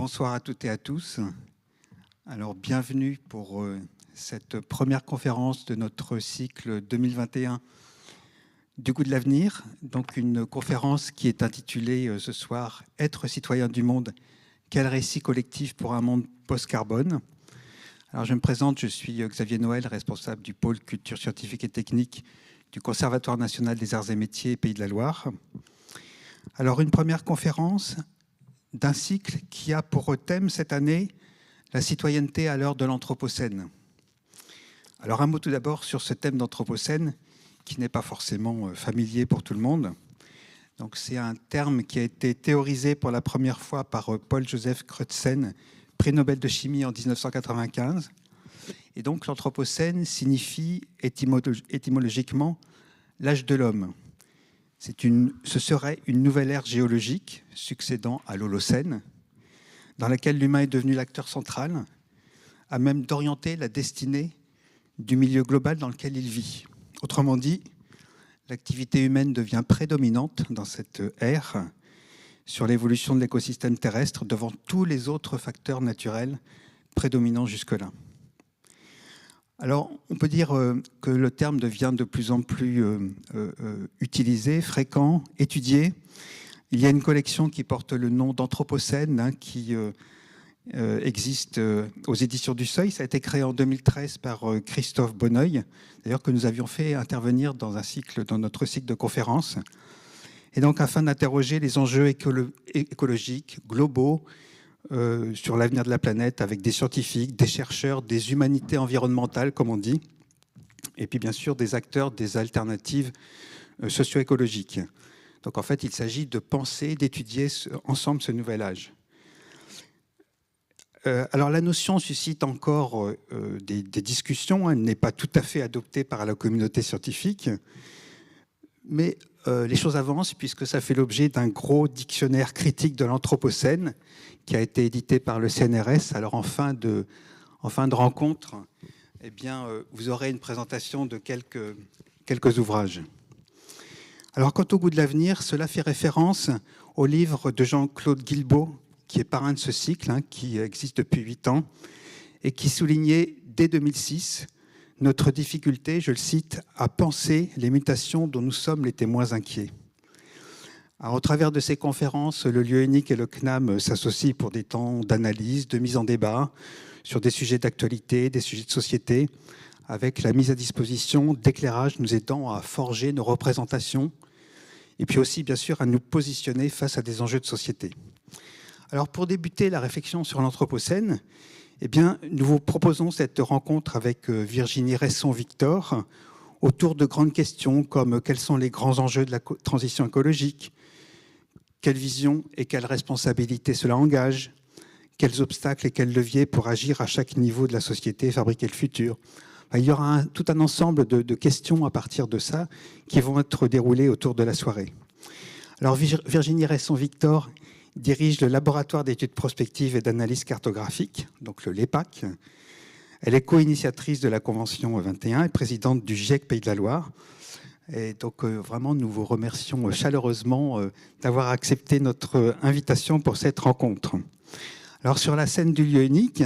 Bonsoir à toutes et à tous. Alors, bienvenue pour cette première conférence de notre cycle 2021 du goût de l'avenir. Donc, une conférence qui est intitulée ce soir « Être citoyen du monde, quel récit collectif pour un monde post-carbone ». Alors, je me présente, je suis Xavier Noël, responsable du pôle culture scientifique et technique du Conservatoire national des arts et métiers Pays de la Loire. Alors, une première conférence d'un cycle qui a pour thème cette année la citoyenneté à l'heure de l'Anthropocène. Alors un mot tout d'abord sur ce thème d'Anthropocène qui n'est pas forcément familier pour tout le monde. Donc c'est un terme qui a été théorisé pour la première fois par Paul-Joseph Crutzen, prix Nobel de chimie en 1995. Et donc l'Anthropocène signifie étymologiquement l'âge de l'homme. Ce serait une nouvelle ère géologique succédant à l'Holocène, dans laquelle l'humain est devenu l'acteur central, à même d'orienter la destinée du milieu global dans lequel il vit. Autrement dit, l'activité humaine devient prédominante dans cette ère sur l'évolution de l'écosystème terrestre devant tous les autres facteurs naturels prédominants jusque-là. Alors, on peut dire que le terme devient de plus en plus utilisé, fréquent, étudié. Il y a une collection qui porte le nom d'Anthropocène, qui existe aux éditions du Seuil. Ça a été créé en 2013 par Christophe Bonneuil, d'ailleurs que nous avions fait intervenir dans notre cycle de conférences. Et donc, afin d'interroger les enjeux écologiques globaux, sur l'avenir de la planète avec des scientifiques, des chercheurs, des humanités environnementales, comme on dit, et puis bien sûr des acteurs des alternatives socio-écologiques. Donc en fait, il s'agit de penser, d'étudier ensemble ce nouvel âge. Alors la notion suscite encore des discussions, elle n'est pas tout à fait adoptée par la communauté scientifique, mais les choses avancent puisque ça fait l'objet d'un gros dictionnaire critique de l'Anthropocène qui a été édité par le CNRS. Alors en fin de rencontre, eh bien, vous aurez une présentation de quelques ouvrages. Alors quant au goût de l'avenir, cela fait référence au livre de Jean-Claude Guilbault, qui est parrain de ce cycle, qui existe depuis 8 ans, et qui soulignait dès 2006 notre difficulté, je le cite, à penser les mutations dont nous sommes les témoins inquiets. Alors, au travers de ces conférences, le lieu unique et le CNAM s'associent pour des temps d'analyse, de mise en débat sur des sujets d'actualité, des sujets de société, avec la mise à disposition d'éclairages nous aidant à forger nos représentations et puis aussi, bien sûr, à nous positionner face à des enjeux de société. Alors, pour débuter la réflexion sur l'Anthropocène, eh bien, nous vous proposons cette rencontre avec Virginie Resson-Victor autour de grandes questions comme quels sont les grands enjeux de la transition écologique, quelle vision et quelle responsabilité cela engage, quels obstacles et quels leviers pour agir à chaque niveau de la société et fabriquer le futur. Il y aura tout un ensemble de questions à partir de ça qui vont être déroulées autour de la soirée. Alors Virginie Resson-Victor dirige le laboratoire d'études prospectives et d'analyse cartographique, donc le LEPAC. Elle est co-initiatrice de la Convention 21 et présidente du GIEC Pays de la Loire. Et donc vraiment, nous vous remercions chaleureusement d'avoir accepté notre invitation pour cette rencontre. Alors sur la scène du lieu unique,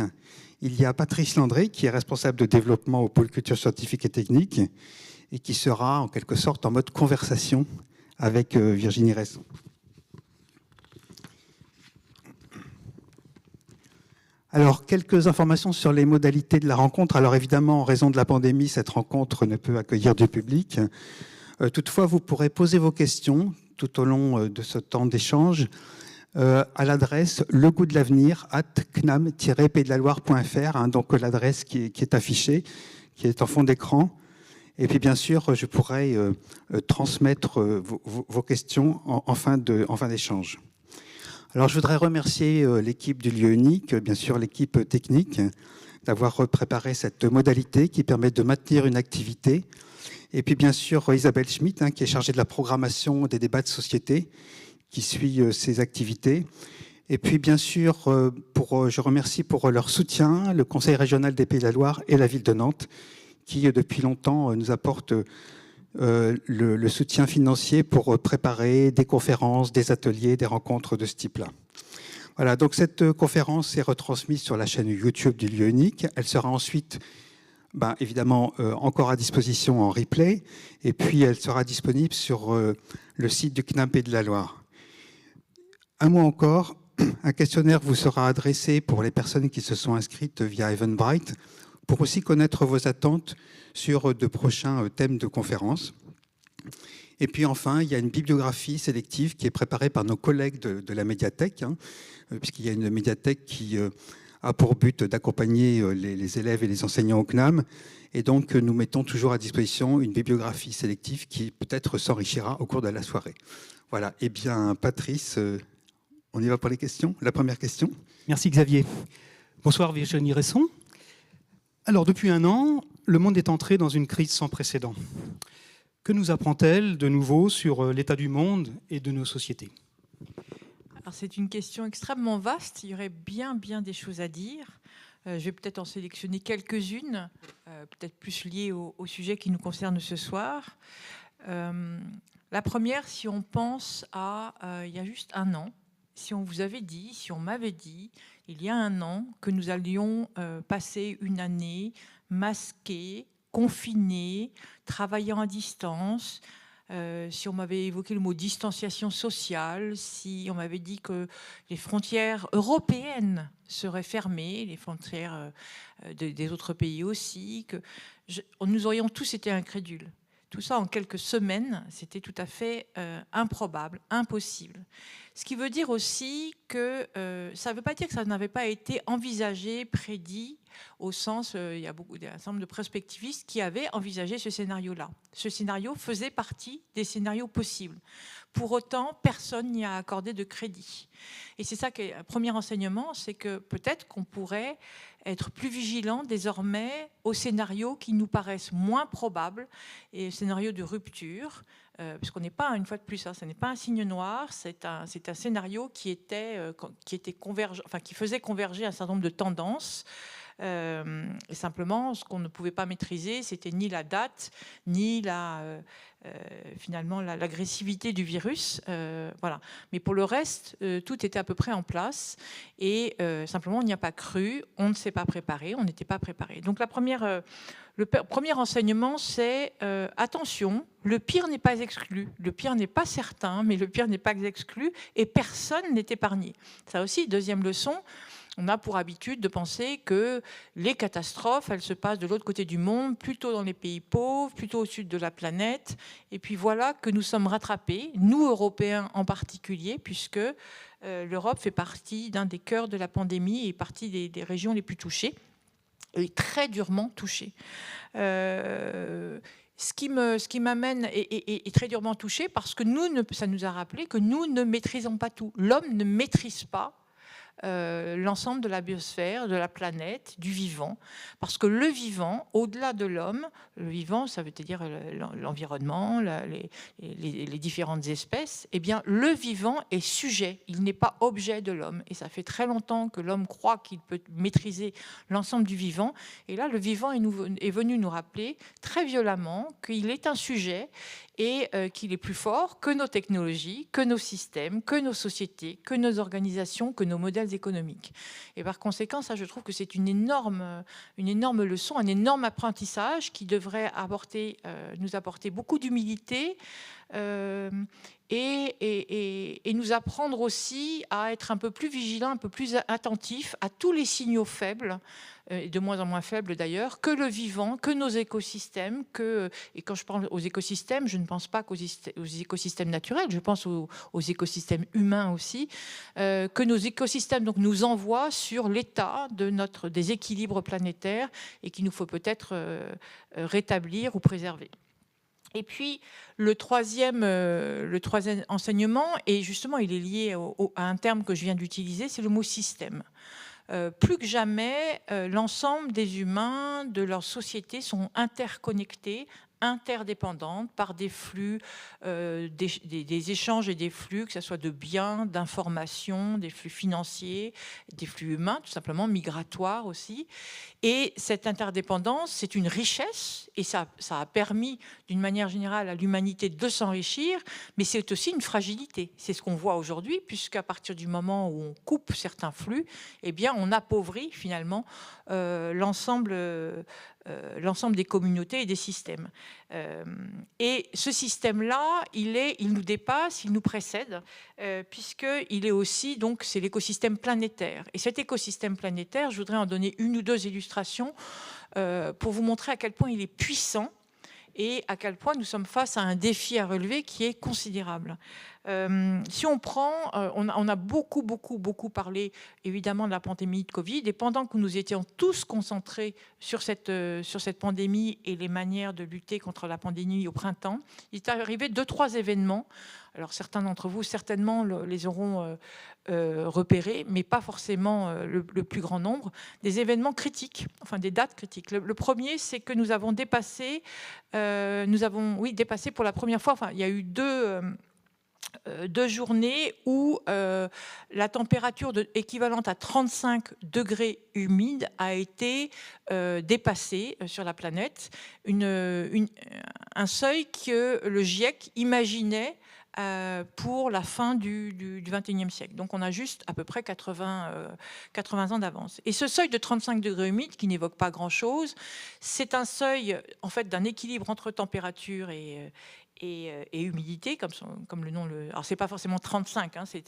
il y a Patrice Landré, qui est responsable de développement au pôle culture scientifique et technique, et qui sera en quelque sorte en mode conversation avec Virginie Resson. Alors, quelques informations sur les modalités de la rencontre. Alors évidemment, en raison de la pandémie, cette rencontre ne peut accueillir du public. Toutefois, vous pourrez poser vos questions tout au long de ce temps d'échange à l'adresse legoûtdelavenir@cnam-paysdelaloire.fr, donc l'adresse qui est affichée, qui est en fond d'écran. Et puis bien sûr, je pourrai transmettre vos questions en fin d'échange. Alors, je voudrais remercier l'équipe du lieu unique, bien sûr l'équipe technique, d'avoir préparé cette modalité qui permet de maintenir une activité. Et puis, bien sûr, Isabelle Schmitt, qui est chargée de la programmation des débats de société, qui suit ces activités. Et puis, bien sûr, je remercie pour leur soutien le Conseil régional des Pays de la Loire et la ville de Nantes, qui, depuis longtemps, nous apportent le soutien financier pour préparer des conférences, des ateliers, des rencontres de ce type-là. Voilà, donc cette conférence est retransmise sur la chaîne YouTube du Lieu Unique. Elle sera ensuite, évidemment, encore à disposition en replay. Et puis, elle sera disponible sur le site du CNAM Pays de la Loire. Un mot encore, un questionnaire vous sera adressé pour les personnes qui se sont inscrites via Eventbrite, pour aussi connaître vos attentes sur de prochains thèmes de conférence. Et puis enfin, il y a une bibliographie sélective qui est préparée par nos collègues de la médiathèque, puisqu'il y a une médiathèque qui a pour but d'accompagner les élèves et les enseignants au CNAM. Et donc, nous mettons toujours à disposition une bibliographie sélective qui peut-être s'enrichira au cours de la soirée. Voilà. Eh bien, Patrice, on y va pour les questions. La première question. Merci Xavier. Bonsoir Virginie Resson. Alors, depuis un an, le monde est entré dans une crise sans précédent. Que nous apprend-elle de nouveau sur l'état du monde et de nos sociétés ? Alors, c'est une question extrêmement vaste. Il y aurait bien des choses à dire. Je vais peut-être en sélectionner quelques-unes, peut-être plus liées au sujet qui nous concerne ce soir. La première, si on pense à il y a juste un an, si on m'avait dit, il y a un an, que nous allions passer une année masqués, confinés, travaillant à distance, si on m'avait évoqué le mot distanciation sociale, si on m'avait dit que les frontières européennes seraient fermées, les frontières des autres pays aussi, nous aurions tous été incrédules. Tout ça en quelques semaines, c'était tout à fait improbable, impossible. Ce qui veut dire aussi que ça ne veut pas dire que ça n'avait pas été envisagé, prédit, au sens, il y a un certain nombre de prospectivistes qui avaient envisagé ce scénario-là. Ce scénario faisait partie des scénarios possibles. Pour autant, personne n'y a accordé de crédit. Et c'est ça qui est un premier enseignement, c'est que peut-être qu'on pourrait être plus vigilant désormais aux scénarios qui nous paraissent moins probables et scénarios de rupture, puisqu'on n'est pas, une fois de plus, ce n'est pas un signe noir, c'est un scénario qui faisait converger un certain nombre de tendances. Et simplement, ce qu'on ne pouvait pas maîtriser, c'était ni la date, ni finalement l'agressivité du virus. Voilà. Mais pour le reste, tout était à peu près en place. Et simplement, on n'y a pas cru, on ne s'est pas préparé, on n'était pas préparé. Donc le premier enseignement, c'est attention, le pire n'est pas exclu, le pire n'est pas certain, mais le pire n'est pas exclu, et personne n'est épargné. Ça aussi, deuxième leçon. On a pour habitude de penser que les catastrophes, elles se passent de l'autre côté du monde, plutôt dans les pays pauvres, plutôt au sud de la planète. Et puis voilà que nous sommes rattrapés, nous Européens en particulier, puisque l'Europe fait partie d'un des cœurs de la pandémie et partie des régions les plus touchées, et très durement touchées. Ce qui m'amène est très durement touché parce que ça nous a rappelé que nous ne maîtrisons pas tout. L'homme ne maîtrise pas l'ensemble de la biosphère, de la planète, du vivant. Parce que le vivant, au-delà de l'homme, le vivant, ça veut dire l'environnement, les différentes espèces, eh bien, le vivant est sujet, il n'est pas objet de l'homme. Et ça fait très longtemps que l'homme croit qu'il peut maîtriser l'ensemble du vivant. Et là, le vivant est venu nous rappeler très violemment qu'il est un sujet et qu'il est plus fort que nos technologies, que nos systèmes, que nos sociétés, que nos organisations, que nos modèles économiques. Et par conséquent, ça, je trouve que c'est une énorme leçon, un énorme apprentissage qui devrait nous apporter beaucoup d'humilité et nous apprendre aussi à être un peu plus vigilants, un peu plus attentifs à tous les signaux faibles, et de moins en moins faibles d'ailleurs, que le vivant, que nos écosystèmes, et quand je parle aux écosystèmes, je ne pense pas qu'aux écosystèmes naturels, je pense aux écosystèmes humains aussi, que nos écosystèmes donc, nous envoient sur l'état de des équilibres planétaires et qu'il nous faut peut-être rétablir ou préserver. Et puis, le troisième enseignement, et justement, il est lié à un terme que je viens d'utiliser, c'est le mot système. Plus que jamais, l'ensemble des humains, de leur société, sont interconnectés, interdépendantes par des flux, des échanges et des flux, que ce soit de biens, d'informations, des flux financiers, des flux humains, tout simplement, migratoires aussi. Et cette interdépendance, c'est une richesse, et ça a permis, d'une manière générale, à l'humanité de s'enrichir, mais c'est aussi une fragilité. C'est ce qu'on voit aujourd'hui, puisqu'à partir du moment où on coupe certains flux, eh bien, on appauvrit finalement l'ensemble des communautés et des systèmes. Et ce système-là, il nous dépasse, il nous précède, puisqu'il est aussi, donc, c'est l'écosystème planétaire. Et cet écosystème planétaire, je voudrais en donner une ou deux illustrations pour vous montrer à quel point il est puissant et à quel point nous sommes face à un défi à relever qui est considérable. Si on prend, on a beaucoup parlé évidemment de la pandémie de Covid, et pendant que nous étions tous concentrés sur cette pandémie et les manières de lutter contre la pandémie au printemps, il est arrivé 2-3 événements. Alors certains d'entre vous certainement les auront repérés, mais pas forcément le plus grand nombre, des événements critiques, enfin des dates critiques. Le premier, c'est que nous avons dépassé pour la première fois, enfin il y a eu deux journées où la température équivalente à 35 degrés humides a été dépassée sur la planète, un seuil que le GIEC imaginait pour la fin du XXIe siècle. Donc on a juste à peu près 80 ans d'avance. Et ce seuil de 35 degrés humides, qui n'évoque pas grand-chose, c'est un seuil en fait d'un équilibre entre température et humidité, comme le nom le. Alors c'est pas forcément 35, hein, c'est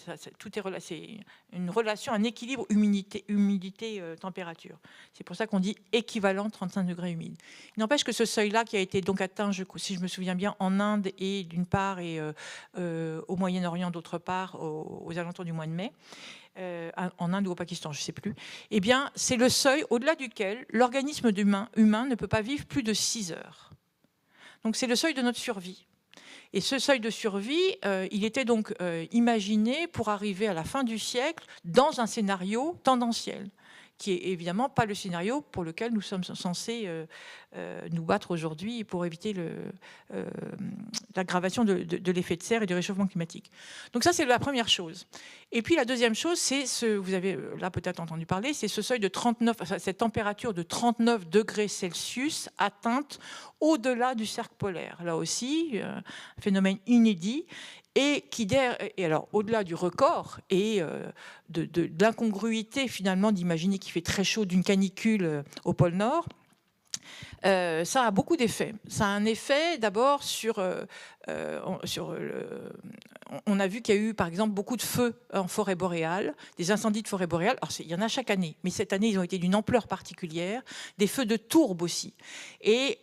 une relation, un équilibre humidité-température. C'est pour ça qu'on dit équivalent 35 degrés humides. Il n'empêche que ce seuil-là, qui a été donc atteint, si je me souviens bien, en Inde et d'une part et au Moyen-Orient d'autre part, aux alentours du mois de mai. En Inde ou au Pakistan, je ne sais plus, eh bien, c'est le seuil au-delà duquel l'organisme humain ne peut pas vivre plus de 6 heures. Donc c'est le seuil de notre survie. Et ce seuil de survie, il était donc imaginé pour arriver à la fin du siècle dans un scénario tendanciel, qui est évidemment pas le scénario pour lequel nous sommes censés nous battre aujourd'hui pour éviter l'aggravation de l'effet de serre et du réchauffement climatique. Donc ça, c'est la première chose. Et puis la deuxième chose, c'est vous avez là peut-être entendu parler, c'est ce seuil de 39, cette température de 39 degrés Celsius atteinte au-delà du cercle polaire. Là aussi, un phénomène inédit. Et alors au-delà du record et de l'incongruité finalement d'imaginer qu'il fait très chaud d'une canicule au pôle Nord, ça a beaucoup d'effets. Ça a un effet d'abord on a vu qu'il y a eu par exemple beaucoup de feux en forêt boréale, des incendies de forêt boréale. Alors il y en a chaque année, mais cette année ils ont été d'une ampleur particulière, des feux de tourbe aussi. Et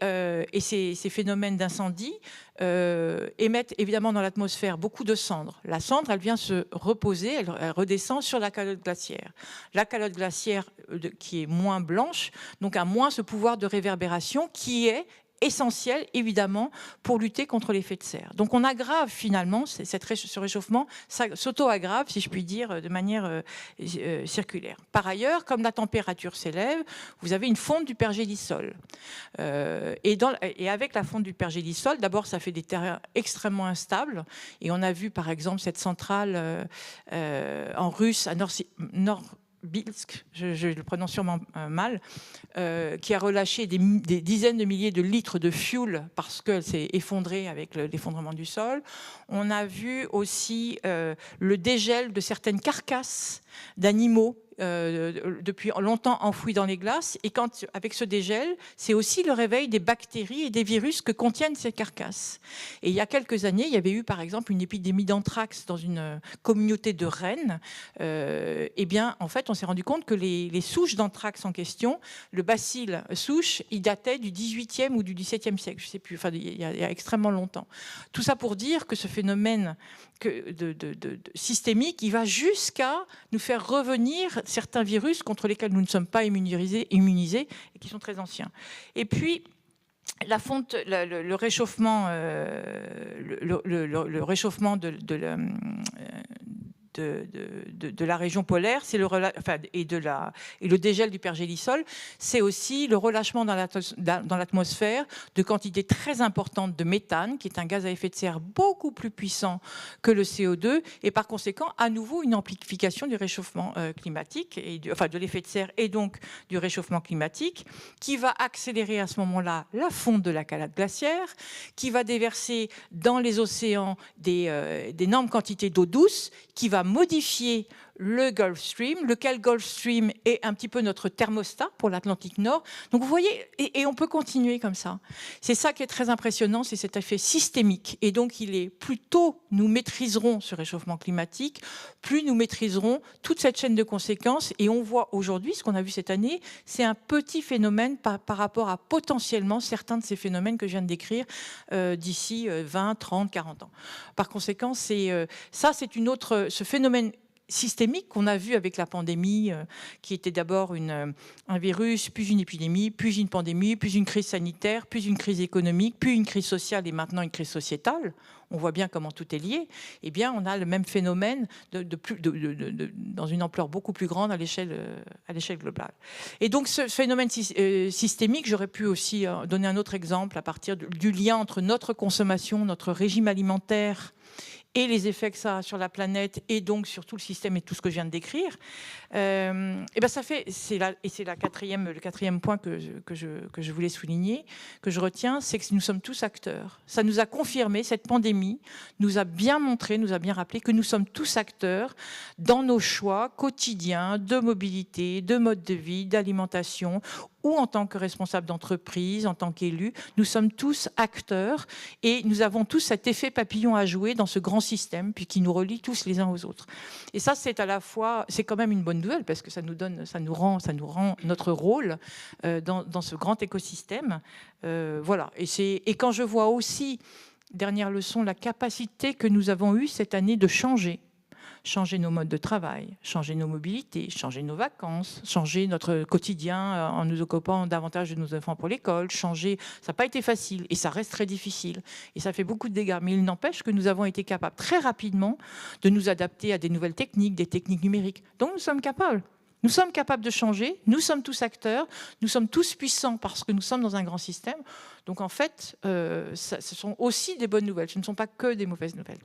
ces phénomènes d'incendie émettent évidemment dans l'atmosphère beaucoup de cendres. La cendre, elle vient se reposer, elle redescend sur la calotte glaciaire. La calotte glaciaire qui est moins blanche, donc a moins ce pouvoir de réverbération qui est essentiel, évidemment, pour lutter contre l'effet de serre. Donc on aggrave finalement, ce réchauffement s'auto-aggrave, si je puis dire, de manière circulaire. Par ailleurs, comme la température s'élève, vous avez une fonte du pergélisol. Et avec la fonte du pergélisol, d'abord, ça fait des terrains extrêmement instables. Et on a vu, par exemple, cette centrale en russe à Norilsk, je le prononce sûrement mal, qui a relâché des dizaines de milliers de litres de fioul parce qu'elle s'est effondrée avec l'effondrement du sol. On a vu aussi le dégel de certaines carcasses d'animaux depuis longtemps enfouis dans les glaces. Et avec ce dégel, c'est aussi le réveil des bactéries et des virus que contiennent ces carcasses. Et il y a quelques années, il y avait eu par exemple une épidémie d'anthrax dans une communauté de Rennes. Eh bien, en fait, on s'est rendu compte que les souches d'anthrax en question, le bacille souche, il datait du 18e ou du 17e siècle, je ne sais plus, enfin, il y a extrêmement longtemps. Tout ça pour dire que ce phénomène systémique, il va jusqu'à nous faire revenir certains virus contre lesquels nous ne sommes pas immunisés et qui sont très anciens. Et puis, la fonte, le réchauffement de la région polaire, c'est et le dégel du pergélisol, c'est aussi le relâchement dans l'atmosphère de quantités très importantes de méthane, qui est un gaz à effet de serre beaucoup plus puissant que le CO2, et par conséquent, à nouveau, une amplification du réchauffement climatique, de l'effet de serre et donc du réchauffement climatique, qui va accélérer à ce moment-là la fonte de la calotte glaciaire, qui va déverser dans les océans d'énormes quantités d'eau douce, qui va modifier le Gulf Stream, lequel Gulf Stream est un petit peu notre thermostat pour l'Atlantique Nord. Donc vous voyez, et on peut continuer comme ça. C'est ça qui est très impressionnant, c'est cet effet systémique. Et donc plus tôt nous maîtriserons ce réchauffement climatique, plus nous maîtriserons toute cette chaîne de conséquences. Et on voit aujourd'hui, ce qu'on a vu cette année, c'est un petit phénomène par rapport à potentiellement certains de ces phénomènes que je viens de décrire d'ici 20, 30, 40 ans. Par conséquent, ce phénomène systémique qu'on a vu avec la pandémie, qui était d'abord un virus, puis une épidémie, puis une pandémie, puis une crise sanitaire, puis une crise économique, puis une crise sociale et maintenant une crise sociétale. On voit bien comment tout est lié. Eh bien, on a le même phénomène dans une ampleur beaucoup plus grande à l'échelle globale. Et donc, ce phénomène systémique, j'aurais pu aussi donner un autre exemple à partir du lien entre notre consommation, notre régime alimentaire et les effets que ça a sur la planète et donc sur tout le système et tout ce que je viens de décrire. C'est le quatrième point que je voulais souligner, que je retiens, c'est que nous sommes tous acteurs. Ça nous a confirmé, cette pandémie nous a bien montré, nous a bien rappelé que nous sommes tous acteurs dans nos choix quotidiens de mobilité, de mode de vie, d'alimentation, ou en tant que responsable d'entreprise, en tant qu'élu, nous sommes tous acteurs et nous avons tous cet effet papillon à jouer dans ce grand système, puis qui nous relie tous les uns aux autres. Et ça, c'est quand même une bonne nouvelle parce que ça nous rend notre rôle dans ce grand écosystème. Voilà. Et quand je vois aussi, dernière leçon, la capacité que nous avons eue cette année de changer nos modes de travail, changer nos mobilités, changer nos vacances, changer notre quotidien en nous occupant davantage de nos enfants pour l'école, ça n'a pas été facile et ça reste très difficile et ça fait beaucoup de dégâts. Mais il n'empêche que nous avons été capables très rapidement de nous adapter à des nouvelles techniques, des techniques numériques. Donc nous sommes capables. Nous sommes capables de changer, nous sommes tous acteurs, nous sommes tous puissants parce que nous sommes dans un grand système. Donc en fait, ce sont aussi des bonnes nouvelles, ce ne sont pas que des mauvaises nouvelles.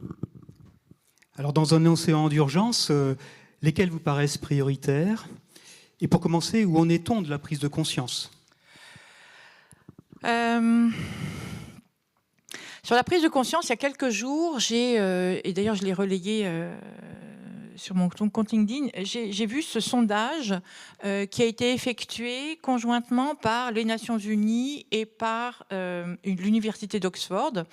Alors, dans un océan d'urgence, lesquels vous paraissent prioritaires? Et pour commencer, où en est-on de la prise de conscience? Sur la prise de conscience, il y a quelques jours, et d'ailleurs je l'ai relayé sur mon compte LinkedIn, j'ai vu ce sondage qui a été effectué conjointement par les Nations Unies et par l'Université d'Oxford,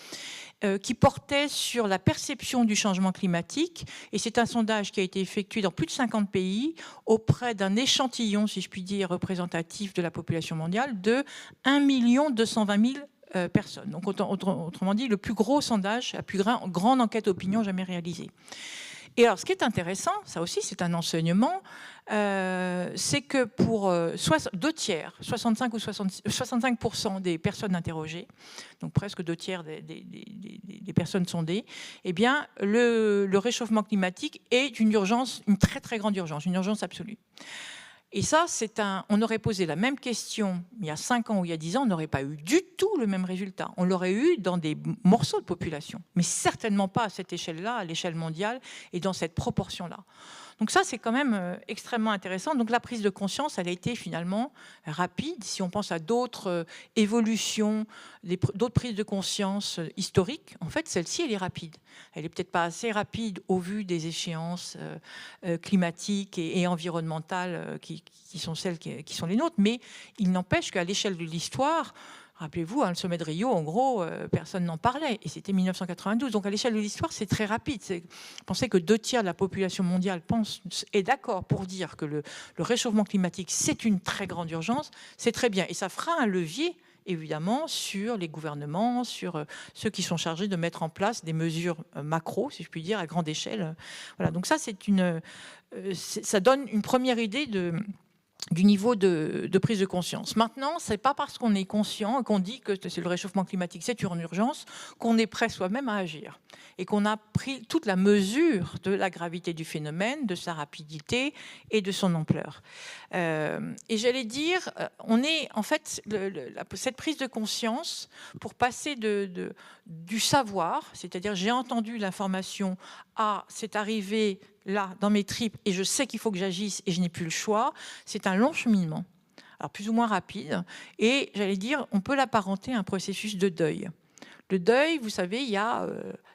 qui portait sur la perception du changement climatique. Et c'est un sondage qui a été effectué dans plus de 50 pays auprès d'un échantillon, si je puis dire, représentatif de la population mondiale de 1 220 000 personnes. Donc, autrement dit, le plus gros sondage, la plus grande enquête opinion jamais réalisée. Et alors, ce qui est intéressant, ça aussi, c'est un enseignement, c'est que pour 2 tiers, 65% des personnes interrogées, donc presque 2 tiers des personnes sondées, eh bien, le réchauffement climatique est une urgence, une très très grande urgence, une urgence absolue. Et ça, on aurait posé la même question il y a 5 ans ou il y a 10 ans, on n'aurait pas eu du tout le même résultat. On l'aurait eu dans des morceaux de population, mais certainement pas à cette échelle-là, à l'échelle mondiale, et dans cette proportion-là. Donc ça, c'est quand même extrêmement intéressant. Donc la prise de conscience, elle a été finalement rapide. Si on pense à d'autres évolutions, d'autres prises de conscience historiques, en fait, celle-ci, elle est rapide. Elle n'est peut-être pas assez rapide au vu des échéances climatiques et environnementales qui sont celles qui sont les nôtres, mais il n'empêche qu'à l'échelle de l'histoire, rappelez-vous, le sommet de Rio, en gros, personne n'en parlait. Et c'était 1992. Donc, à l'échelle de l'histoire, c'est très rapide. Pensez que 2 tiers de la population mondiale est d'accord pour dire que le réchauffement climatique, c'est une très grande urgence. C'est très bien. Et ça fera un levier, évidemment, sur les gouvernements, sur ceux qui sont chargés de mettre en place des mesures macro, si je puis dire, à grande échelle. Voilà. Donc, ça donne une première idée du niveau de prise de conscience. Maintenant, ce n'est pas parce qu'on est conscient, qu'on dit que c'est le réchauffement climatique, c'est une urgence, qu'on est prêt soi-même à agir et qu'on a pris toute la mesure de la gravité du phénomène, de sa rapidité et de son ampleur. Et j'allais dire, on est en fait, cette prise de conscience, pour passer du savoir, c'est-à-dire j'ai entendu l'information, c'est arrivé là, dans mes tripes, et je sais qu'il faut que j'agisse et je n'ai plus le choix, c'est un long cheminement, alors plus ou moins rapide, et j'allais dire, on peut l'apparenter à un processus de deuil. Le deuil, vous savez, il y a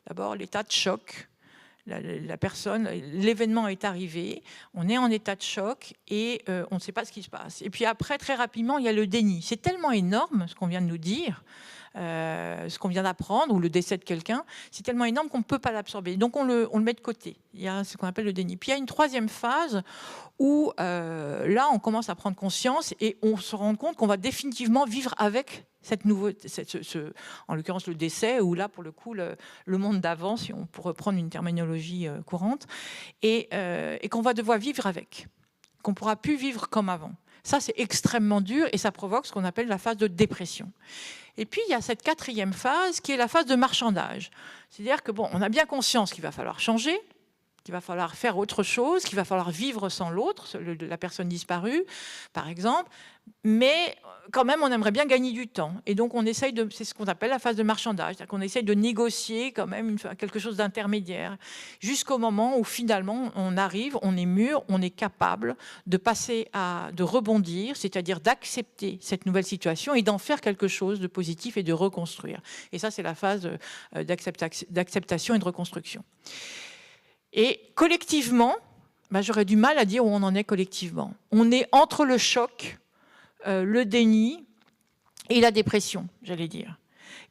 d'abord l'état de choc. La personne, l'événement est arrivé, on est en état de choc et on ne sait pas ce qui se passe. Et puis après, très rapidement, il y a le déni. C'est tellement énorme ce qu'on vient de nous dire, ce qu'on vient d'apprendre, ou le décès de quelqu'un, c'est tellement énorme qu'on ne peut pas l'absorber. Donc on le met de côté. Il y a ce qu'on appelle le déni. Puis il y a une troisième phase où là, on commence à prendre conscience et on se rend compte qu'on va définitivement vivre avec cette nouveauté, en l'occurrence le décès, ou là, pour le coup, le monde d'avant, si on peut reprendre une terminologie courante, et qu'on va devoir vivre avec, qu'on ne pourra plus vivre comme avant. Ça, c'est extrêmement dur et ça provoque ce qu'on appelle la phase de dépression. Et puis, il y a cette quatrième phase qui est la phase de marchandage. C'est-à-dire que, bon, on a bien conscience qu'il va falloir changer, qu'il va falloir faire autre chose, qu'il va falloir vivre sans l'autre, la personne disparue, par exemple. Mais quand même, on aimerait bien gagner du temps. Et donc, on essaye c'est ce qu'on appelle la phase de marchandage. C'est-à-dire qu'on essaye de négocier quand même quelque chose d'intermédiaire, jusqu'au moment où finalement, on arrive, on est mûr, on est capable de passer de rebondir, c'est-à-dire d'accepter cette nouvelle situation et d'en faire quelque chose de positif et de reconstruire. Et ça, c'est la phase d'acceptation et de reconstruction. Et collectivement, j'aurais du mal à dire où on en est collectivement. On est entre le choc, le déni et la dépression, j'allais dire.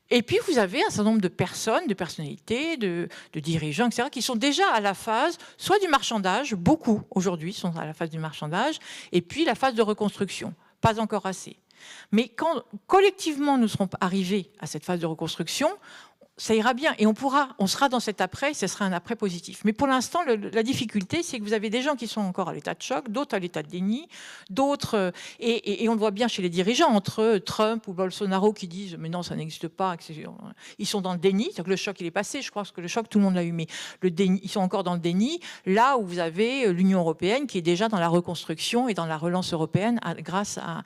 Et puis, vous avez un certain nombre de personnes, de personnalités, de dirigeants, etc., qui sont déjà à la phase, soit du marchandage, beaucoup aujourd'hui sont à la phase du marchandage, et puis la phase de reconstruction, pas encore assez. Mais quand collectivement nous serons arrivés à cette phase de reconstruction, ça ira bien et on sera dans cet après, ce sera un après positif. Mais pour l'instant, la difficulté, c'est que vous avez des gens qui sont encore à l'état de choc, d'autres à l'état de déni, d'autres, et on le voit bien chez les dirigeants, entre Trump ou Bolsonaro qui disent mais non, ça n'existe pas, ils sont dans le déni, c'est-à-dire que le choc il est passé, je crois que le choc tout le monde l'a eu, mais le déni, ils sont encore dans le déni, là où vous avez l'Union européenne qui est déjà dans la reconstruction et dans la relance européenne grâce à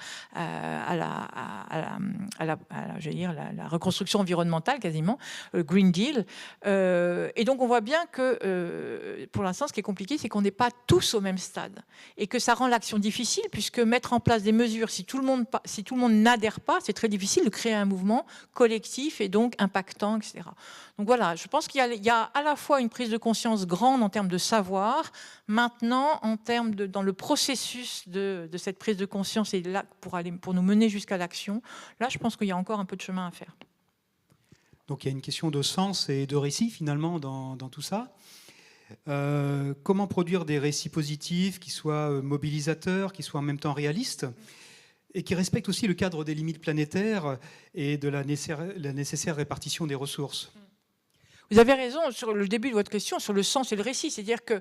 la reconstruction environnementale quasiment, Green Deal. Et donc, on voit bien que, pour l'instant, ce qui est compliqué, c'est qu'on n'est pas tous au même stade. Et que ça rend l'action difficile, puisque mettre en place des mesures, si tout le monde n'adhère pas, c'est très difficile de créer un mouvement collectif et donc impactant, etc. Donc voilà, je pense qu'il y a à la fois une prise de conscience grande en termes de savoir, maintenant, en termes dans le processus de cette prise de conscience et là, pour nous mener jusqu'à l'action, là, je pense qu'il y a encore un peu de chemin à faire. Donc il y a une question de sens et de récit finalement dans tout ça. Comment produire des récits positifs qui soient mobilisateurs, qui soient en même temps réalistes et qui respectent aussi le cadre des limites planétaires et de la nécessaire répartition des ressources? Vous avez raison sur le début de votre question, sur le sens et le récit. C'est-à-dire que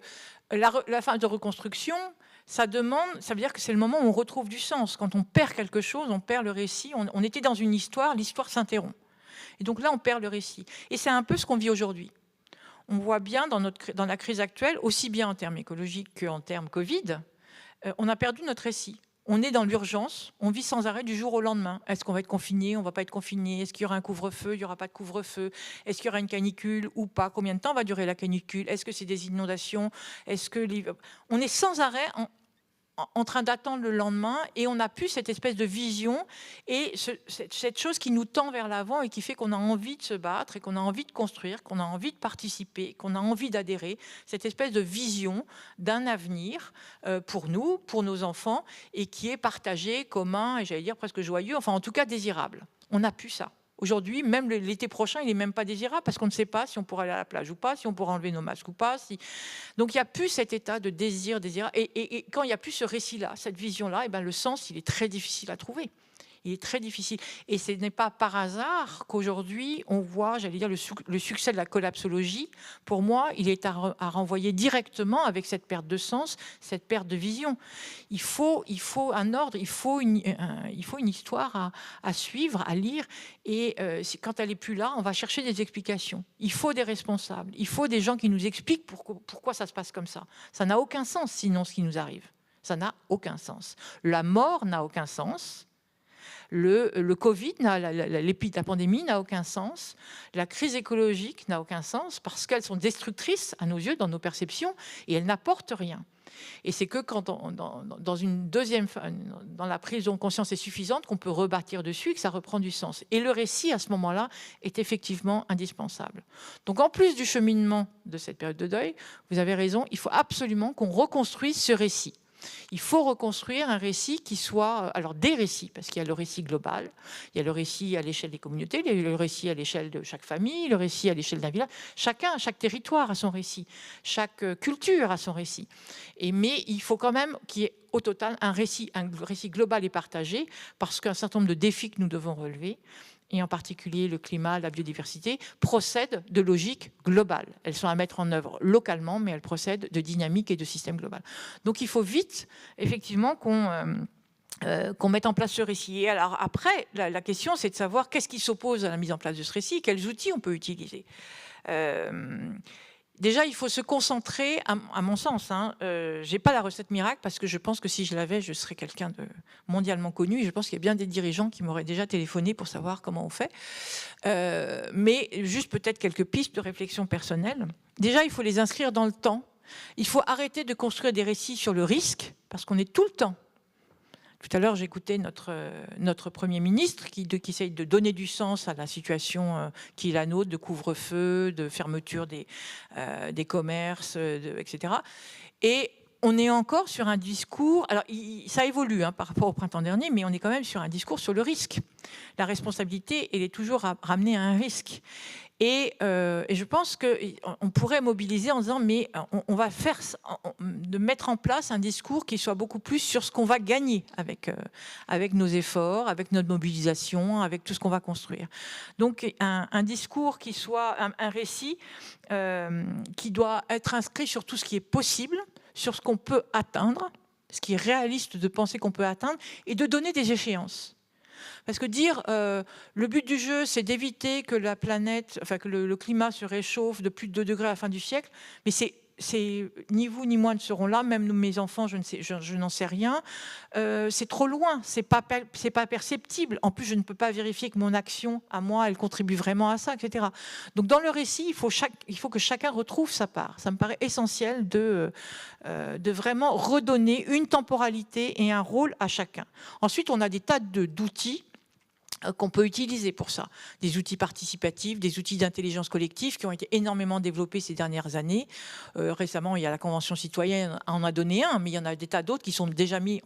la phase de reconstruction, ça veut dire que c'est le moment où on retrouve du sens. Quand on perd quelque chose, on perd le récit. On était dans une histoire, l'histoire s'interrompt. Et donc là, on perd le récit. Et c'est un peu ce qu'on vit aujourd'hui. On voit bien dans la crise actuelle, aussi bien en termes écologiques qu'en termes Covid, on a perdu notre récit. On est dans l'urgence, on vit sans arrêt du jour au lendemain. Est-ce qu'on va être confiné, on ne va pas être confiné? Est-ce qu'il y aura un couvre-feu, il n'y aura pas de couvre-feu? Est-ce qu'il y aura une canicule ou pas? Combien de temps va durer la canicule? Est-ce que c'est des inondations? On est sans arrêt en train d'attendre le lendemain et on n'a plus cette espèce de vision et cette chose qui nous tend vers l'avant et qui fait qu'on a envie de se battre et qu'on a envie de construire, qu'on a envie de participer, qu'on a envie d'adhérer, cette espèce de vision d'un avenir pour nous, pour nos enfants et qui est partagé, commun et j'allais dire presque joyeux, enfin en tout cas désirable. On n'a plus ça. Aujourd'hui, même l'été prochain, il n'est même pas désirable parce qu'on ne sait pas si on pourra aller à la plage ou pas, si on pourra enlever nos masques ou pas. Donc il n'y a plus cet état de désir. Et quand il n'y a plus ce récit-là, cette vision-là, le sens, il est très difficile à trouver. Il est très difficile. Et ce n'est pas par hasard qu'aujourd'hui, on voit, j'allais dire, le succès de la collapsologie. Pour moi, il est à renvoyer directement avec cette perte de sens, cette perte de vision. Il faut un ordre, il faut une histoire à suivre, à lire. Et quand elle n'est plus là, on va chercher des explications. Il faut des responsables. Il faut des gens qui nous expliquent pourquoi ça se passe comme ça. Ça n'a aucun sens, sinon, ce qui nous arrive. Ça n'a aucun sens. La mort n'a aucun sens. Le Covid, la pandémie n'a aucun sens. La crise écologique n'a aucun sens parce qu'elles sont destructrices à nos yeux, dans nos perceptions, et elles n'apportent rien. Et c'est que quand dans la prise de conscience est suffisante qu'on peut rebâtir dessus et que ça reprend du sens. Et le récit, à ce moment-là, est effectivement indispensable. Donc, en plus du cheminement de cette période de deuil, vous avez raison, il faut absolument qu'on reconstruise ce récit. Il faut reconstruire un récit qui soit... Alors, des récits, parce qu'il y a le récit global, il y a le récit à l'échelle des communautés, il y a le récit à l'échelle de chaque famille, le récit à l'échelle d'un village. Chaque territoire a son récit, chaque culture a son récit. Mais il faut quand même qu'il y ait au total un récit global et partagé, parce qu'un certain nombre de défis que nous devons relever, et en particulier le climat, la biodiversité, procèdent de logiques globales. Elles sont à mettre en œuvre localement, mais elles procèdent de dynamiques et de systèmes globaux. Donc il faut vite, effectivement, qu'on mette en place ce récit. Et alors après, la question, c'est de savoir qu'est-ce qui s'oppose à la mise en place de ce récit, quels outils on peut utiliser. Déjà, il faut se concentrer, à mon sens. Je n'ai pas la recette miracle parce que je pense que si je l'avais, je serais quelqu'un de mondialement connu. Et je pense qu'il y a bien des dirigeants qui m'auraient déjà téléphoné pour savoir comment on fait. Mais juste peut-être quelques pistes de réflexion personnelle. Déjà, il faut les inscrire dans le temps. Il faut arrêter de construire des récits sur le risque parce qu'on est tout le temps. Tout à l'heure, j'écoutais notre Premier ministre qui essaye de donner du sens à la situation qui est la nôtre, de couvre-feu, de fermeture des commerces, etc. Et on est encore sur un discours... Alors, ça évolue par rapport au printemps dernier, mais on est quand même sur un discours sur le risque. La responsabilité, elle est toujours ramenée à un risque. Et je pense qu'on pourrait mobiliser en disant, mais on va de mettre en place un discours qui soit beaucoup plus sur ce qu'on va gagner avec nos efforts, avec notre mobilisation, avec tout ce qu'on va construire. Donc un discours qui soit un récit qui doit être inscrit sur tout ce qui est possible, sur ce qu'on peut atteindre, ce qui est réaliste de penser qu'on peut atteindre, et de donner des échéances. Parce que dire le but du jeu, c'est d'éviter que la planète, que le climat se réchauffe de plus de 2 degrés à la fin du siècle, mais c'est ni vous ni moi ne serons là, même mes enfants, je n'en sais rien. C'est trop loin, c'est pas perceptible. En plus, je ne peux pas vérifier que mon action à moi, elle contribue vraiment à ça, etc. Donc, dans le récit, il faut que chacun retrouve sa part. Ça me paraît essentiel de vraiment redonner une temporalité et un rôle à chacun. Ensuite, on a des tas d'outils qu'on peut utiliser pour ça. Des outils participatifs, des outils d'intelligence collective qui ont été énormément développés ces dernières années. Récemment, il y a la Convention citoyenne en a donné un, mais il y en a des tas d'autres qui sont déjà mis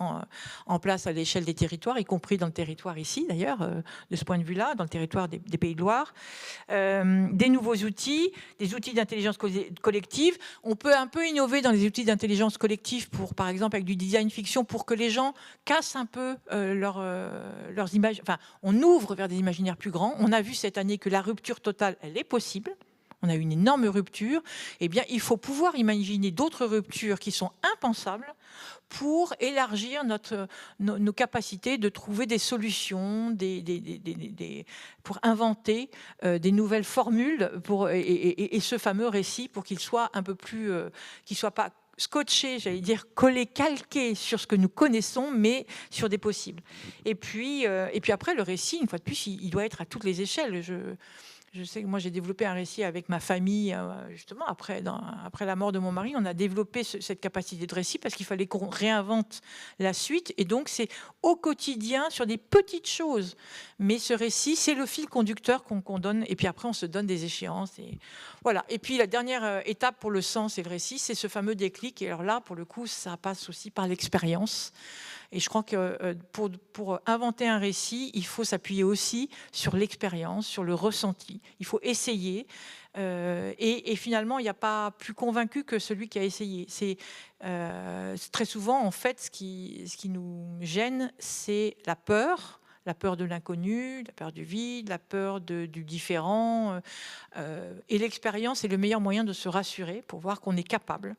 en place à l'échelle des territoires, y compris dans le territoire ici, d'ailleurs, de ce point de vue-là, dans le territoire des Pays de Loire. Des nouveaux outils, des outils d'intelligence collective. On peut un peu innover dans les outils d'intelligence collective, par exemple, avec du design fiction, pour que les gens cassent un peu leurs images. Enfin, on ouvre vers des imaginaires plus grands. On a vu cette année que la rupture totale, elle est possible. On a eu une énorme rupture. Eh bien, il faut pouvoir imaginer d'autres ruptures qui sont impensables pour élargir nos capacités de trouver des solutions, pour inventer des nouvelles formules et ce fameux récit pour qu'il soit un peu plus, qu'il soit pas scotché, j'allais dire collé, calqué sur ce que nous connaissons, mais sur des possibles. Et puis après, le récit, une fois de plus, il doit être à toutes les échelles. Je sais que moi, j'ai développé un récit avec ma famille, justement, après la mort de mon mari. On a développé cette capacité de récit parce qu'il fallait qu'on réinvente la suite. Et donc, c'est au quotidien, sur des petites choses. Mais ce récit, c'est le fil conducteur qu'on donne. Et puis après, on se donne des échéances. Et voilà. Et puis, la dernière étape pour le sens et le récit, c'est ce fameux déclic. Et alors là, pour le coup, ça passe aussi par l'expérience. Et je crois que pour inventer un récit, il faut s'appuyer aussi sur l'expérience, sur le ressenti. Il faut essayer. Et finalement, il n'y a pas plus convaincu que celui qui a essayé. C'est très souvent, en fait, ce qui nous gêne, c'est la peur, la peur de l'inconnu, la peur du vide, la peur du différent. Et l'expérience est le meilleur moyen de se rassurer pour voir qu'on est capable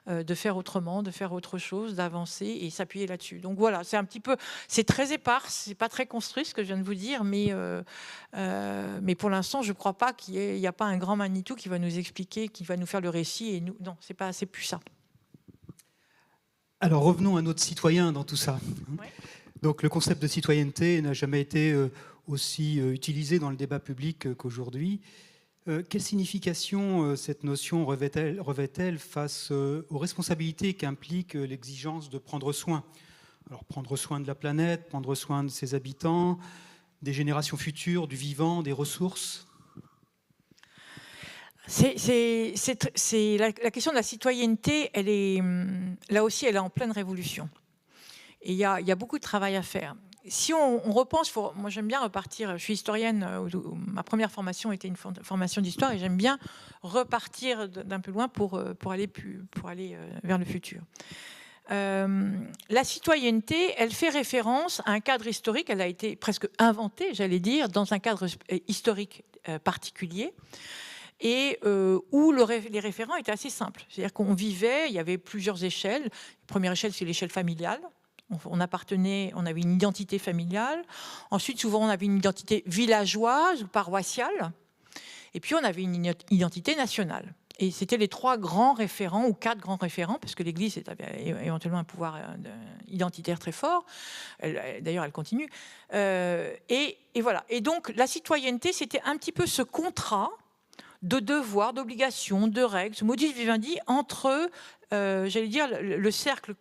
de faire autrement, de faire autre chose, d'avancer et s'appuyer là-dessus. Donc voilà, c'est un petit peu, c'est très épars, c'est pas très construit ce que je viens de vous dire, mais pour l'instant, je ne crois pas qu'il n'y a pas un grand Manitou qui va nous expliquer, qui va nous faire le récit. Et nous, non, c'est plus ça. Alors revenons à notre citoyen dans tout ça. Ouais. Donc le concept de citoyenneté n'a jamais été aussi utilisé dans le débat public qu'aujourd'hui. Quelle signification cette notion revêt-elle face aux responsabilités qu'implique l'exigence de prendre soin? Alors prendre soin de la planète, prendre soin de ses habitants, des générations futures, du vivant, des ressources. La question de la citoyenneté, là aussi, elle est en pleine révolution. Et il y a beaucoup de travail à faire. Si on repense, moi j'aime bien repartir, je suis historienne, ma première formation était une formation d'histoire, et j'aime bien repartir d'un peu loin pour aller vers le futur. La citoyenneté, elle fait référence à un cadre historique, elle a été presque inventée, j'allais dire, dans un cadre historique particulier, et où les référents étaient assez simples. C'est-à-dire qu'on vivait, il y avait plusieurs échelles. La première échelle, c'est l'échelle familiale. On avait une identité familiale. Ensuite, souvent, on avait une identité villageoise ou paroissiale. Et puis, on avait une identité nationale. Et c'était les 3 grands référents, ou 4 grands référents, parce que l'Église avait éventuellement un pouvoir identitaire très fort. D'ailleurs, elle continue. Et voilà. Et donc, la citoyenneté, c'était un petit peu ce contrat de devoirs, d'obligations, de règles, ce modus vivendi entre, j'allais dire, le cercle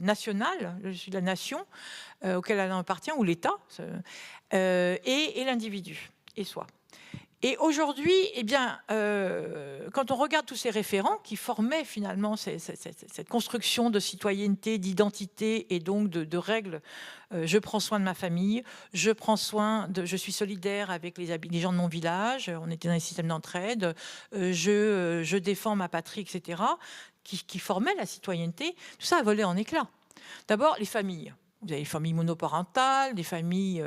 national, la nation auquel elle appartient, ou l'État, et l'individu, et soi. Et aujourd'hui, eh bien, quand on regarde tous ces référents qui formaient finalement cette construction de citoyenneté, d'identité et donc de règles, je prends soin de ma famille, je suis solidaire avec les gens de mon village, on était dans un système d'entraide, je défends ma patrie, etc., qui formaient la citoyenneté, tout ça a volé en éclats. D'abord, les familles. Vous avez les familles monoparentales, des familles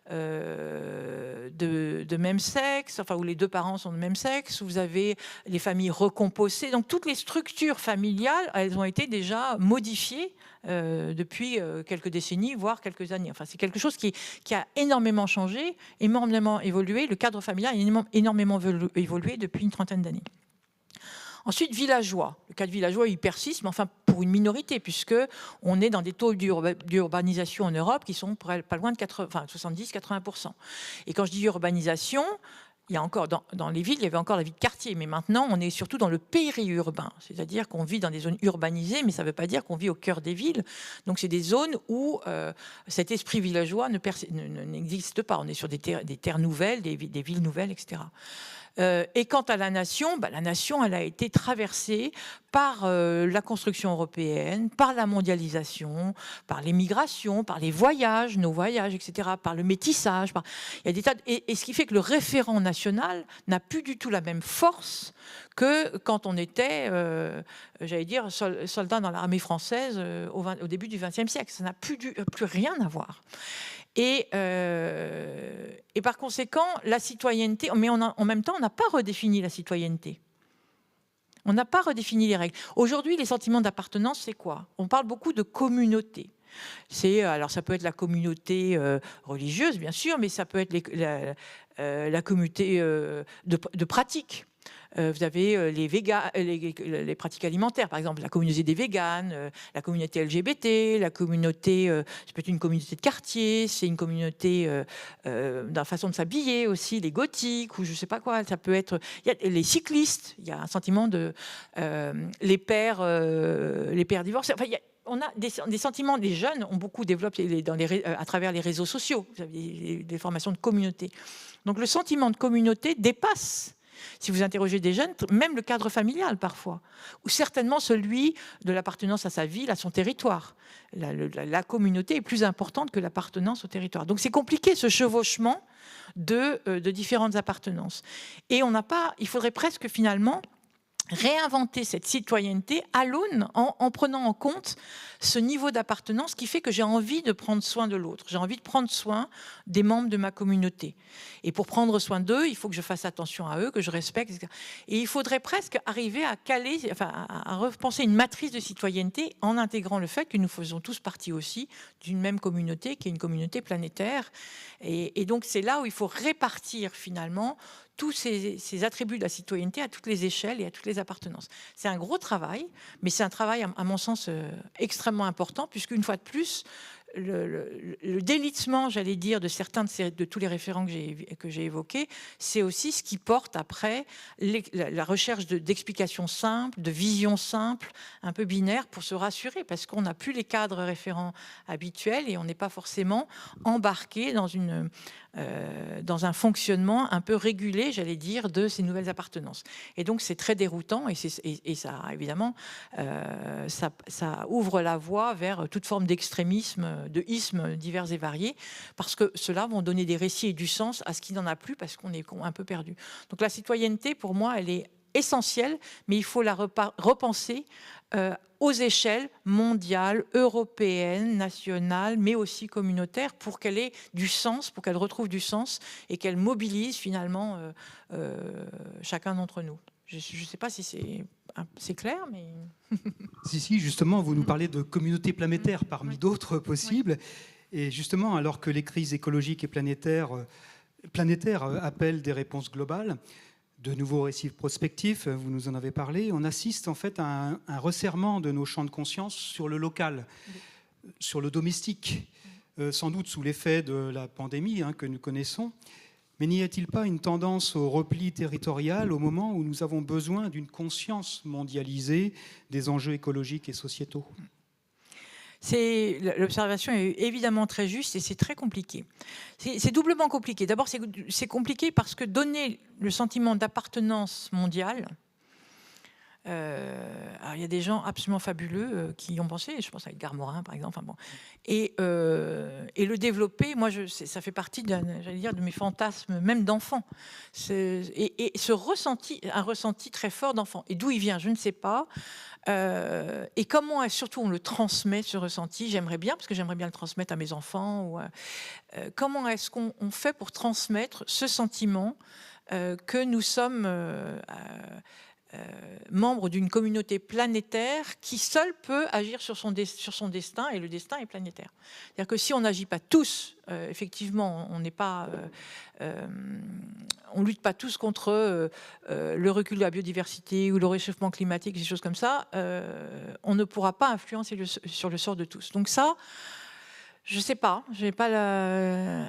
de même sexe, enfin où les 2 parents sont de même sexe. Vous avez les familles recomposées. Donc toutes les structures familiales, elles ont été déjà modifiées depuis quelques décennies, voire quelques années. Enfin, c'est quelque chose qui a énormément changé, énormément évolué. Le cadre familial a énormément évolué depuis une trentaine d'années. Ensuite, villageois. Le cas de villageois, il persiste, mais enfin pour une minorité, puisqu'on est dans des taux d'urbanisation en Europe qui sont pas loin de 70-80%. Et quand je dis urbanisation, il y a encore dans les villes, il y avait encore la vie de quartier, mais maintenant, on est surtout dans le périurbain. C'est-à-dire qu'on vit dans des zones urbanisées, mais ça ne veut pas dire qu'on vit au cœur des villes. Donc, c'est des zones où cet esprit villageois n'existe pas. On est sur des terres nouvelles, des villes nouvelles, etc. Et quant à la nation, elle a été traversée par la construction européenne, par la mondialisation, par les migrations, par les voyages, nos voyages, etc., par le métissage. Il y a des tas et ce qui fait que le référent national n'a plus du tout la même force que quand on était, j'allais dire, soldat dans l'armée française au début du XXe siècle. Ça n'a plus rien à voir. Et par conséquent, la citoyenneté, mais en même temps, on n'a pas redéfini la citoyenneté. On n'a pas redéfini les règles. Aujourd'hui, les sentiments d'appartenance, c'est quoi? On parle beaucoup de communauté. Alors, ça peut être la communauté religieuse, bien sûr, mais ça peut être la communauté de pratique. Vous avez les pratiques alimentaires, par exemple la communauté des véganes, la communauté LGBT, la communauté, ça peut être une communauté de quartier, c'est une communauté dans la façon de s'habiller aussi, les gothiques ou je ne sais pas quoi. Ça peut être, il y a les cyclistes, il y a un sentiment de les pères divorcés. Enfin, on a des sentiments, les jeunes ont beaucoup développé à travers les réseaux sociaux. Vous avez des formations de communauté. Donc le sentiment de communauté dépasse, si vous interrogez des jeunes, même le cadre familial parfois, ou certainement celui de l'appartenance à sa ville, à son territoire. La communauté est plus importante que l'appartenance au territoire. Donc c'est compliqué ce chevauchement de différentes appartenances. Et il faudrait presque finalement réinventer cette citoyenneté à l'aune, en prenant en compte ce niveau d'appartenance qui fait que j'ai envie de prendre soin de l'autre. J'ai envie de prendre soin des membres de ma communauté. Et pour prendre soin d'eux, il faut que je fasse attention à eux, que je respecte, etc. Et il faudrait presque arriver à caler, enfin, à repenser une matrice de citoyenneté en intégrant le fait que nous faisons tous partie aussi d'une même communauté, qui est une communauté planétaire. Et donc, c'est là où il faut répartir finalement tous ces attributs de la citoyenneté à toutes les échelles et à toutes les appartenances. C'est un gros travail, mais c'est un travail, à mon sens, extrêmement important, puisqu'une fois de plus, le délitement, j'allais dire, de certains de tous les référents que j'ai évoqués, c'est aussi ce qui porte après la recherche d'explications simples, de visions simples, un peu binaires, pour se rassurer, parce qu'on n'a plus les cadres référents habituels et on n'est pas forcément embarqué dans un fonctionnement un peu régulé, j'allais dire, de ces nouvelles appartenances. Et donc, c'est très déroutant et ça, évidemment, ça ouvre la voie vers toute forme d'extrémisme, de ismes divers et variés, parce que ceux-là vont donner des récits et du sens à ce qui n'en a plus, parce qu'on est un peu perdu. Donc, la citoyenneté, pour moi, elle est essentielle, mais il faut la repenser aux échelles mondiales, européennes, nationales, mais aussi communautaires, pour qu'elle ait du sens, pour qu'elle retrouve du sens et qu'elle mobilise finalement chacun d'entre nous. Je ne sais pas si c'est clair, mais... Si, justement, vous nous parlez de communauté planétaire parmi d'autres possibles. Oui. Et justement, alors que les crises écologiques et planétaires appellent des réponses globales, de nouveaux récits prospectifs, vous nous en avez parlé, on assiste en fait à un resserrement de nos champs de conscience sur le local, sur le domestique, sans doute sous l'effet de la pandémie que nous connaissons. Mais n'y a-t-il pas une tendance au repli territorial au moment où nous avons besoin d'une mondialisée des enjeux écologiques et sociétaux ? L'observation est évidemment très juste et c'est très compliqué. C'est doublement compliqué. D'abord, c'est compliqué parce que donner le sentiment d'appartenance mondiale, il y a des gens absolument fabuleux qui y ont pensé, je pense à Edgar Morin par exemple, enfin bon. Et le développer, moi ça fait partie de mes fantasmes, même d'enfant. Et un ressenti très fort d'enfant. Et d'où il vient, je ne sais pas. Et comment surtout on le transmet, ce ressenti, j'aimerais bien, parce que j'aimerais bien le transmettre à mes enfants. Comment est-ce qu'on fait pour transmettre ce sentiment que nous sommes membre d'une communauté planétaire qui seule peut agir sur son destin, et le destin est planétaire. C'est-à-dire que si on n'agit pas tous, effectivement, on lutte pas tous contre le recul de la biodiversité ou le réchauffement climatique, des choses comme ça, on ne pourra pas influencer sur le sort de tous. Donc ça, je ne sais pas,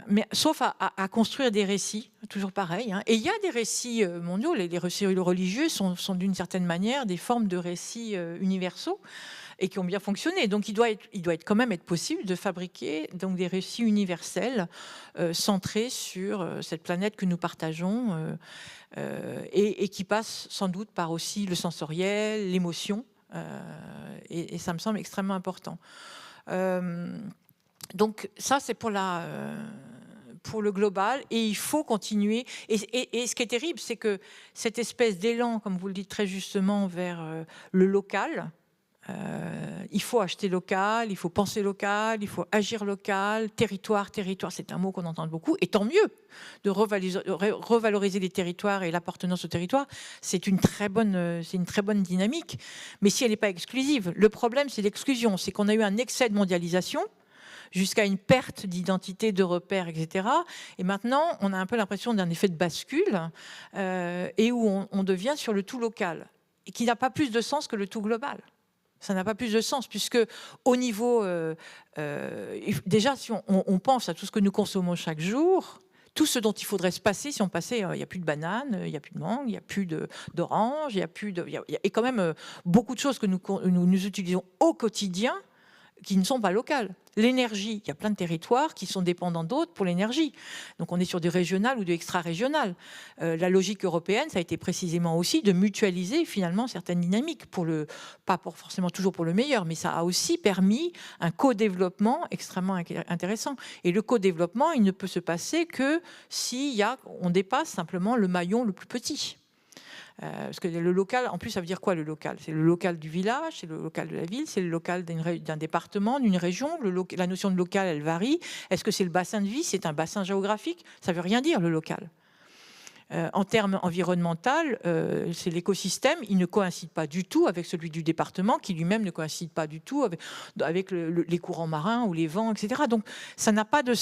mais sauf à construire des récits, toujours pareil. Et il y a des récits mondiaux, les récits religieux sont d'une certaine manière des formes de récits universaux et qui ont bien fonctionné. Donc il doit quand même être possible de fabriquer donc des récits universels centrés sur cette planète que nous partageons et qui passent sans doute par aussi le sensoriel, l'émotion. Et ça me semble extrêmement important. Donc ça, c'est pour le global, et il faut continuer. Et ce qui est terrible, c'est que cette espèce d'élan, comme vous le dites très justement, vers le local, il faut acheter local, il faut penser local, il faut agir local, territoire, c'est un mot qu'on entend beaucoup, et tant mieux de revaloriser les territoires et l'appartenance au territoire, c'est une très bonne dynamique, mais si elle n'est pas exclusive. Le problème, c'est l'exclusion, c'est qu'on a eu un excès de mondialisation, jusqu'à une perte d'identité, de repères, etc. Et maintenant, on a un peu l'impression d'un effet de bascule et où on devient sur le tout local, et qui n'a pas plus de sens que le tout global. Ça n'a pas plus de sens, puisque au niveau... déjà, si on pense à tout ce que nous consommons chaque jour, tout ce dont il faudrait se passer si on passait... Il n'y a plus de bananes, il n'y a plus de mangue, il n'y a plus d'oranges, il y a quand même beaucoup de choses que nous utilisons au quotidien qui ne sont pas locales. L'énergie, il y a plein de territoires qui sont dépendants d'autres pour l'énergie. Donc on est sur du régional ou du extra-régional. La logique européenne, ça a été précisément aussi de mutualiser finalement certaines dynamiques, pas forcément toujours pour le meilleur, mais ça a aussi permis un co-développement extrêmement intéressant. Et le co-développement, il ne peut se passer que si on dépasse simplement le maillon le plus petit. Parce que le local, en plus, ça veut dire quoi le local? C'est le local du village, c'est le local de la ville, c'est le local d'un département, d'une région. La notion de local, elle varie. Est-ce que c'est le bassin de vie? C'est un bassin géographique? Ça veut rien dire, le local. En termes environnementaux, c'est l'écosystème. Il ne coïncide pas du tout avec celui du département, qui lui-même ne coïncide pas du tout avec les courants marins ou les vents, etc. Donc, ça n'a pas de.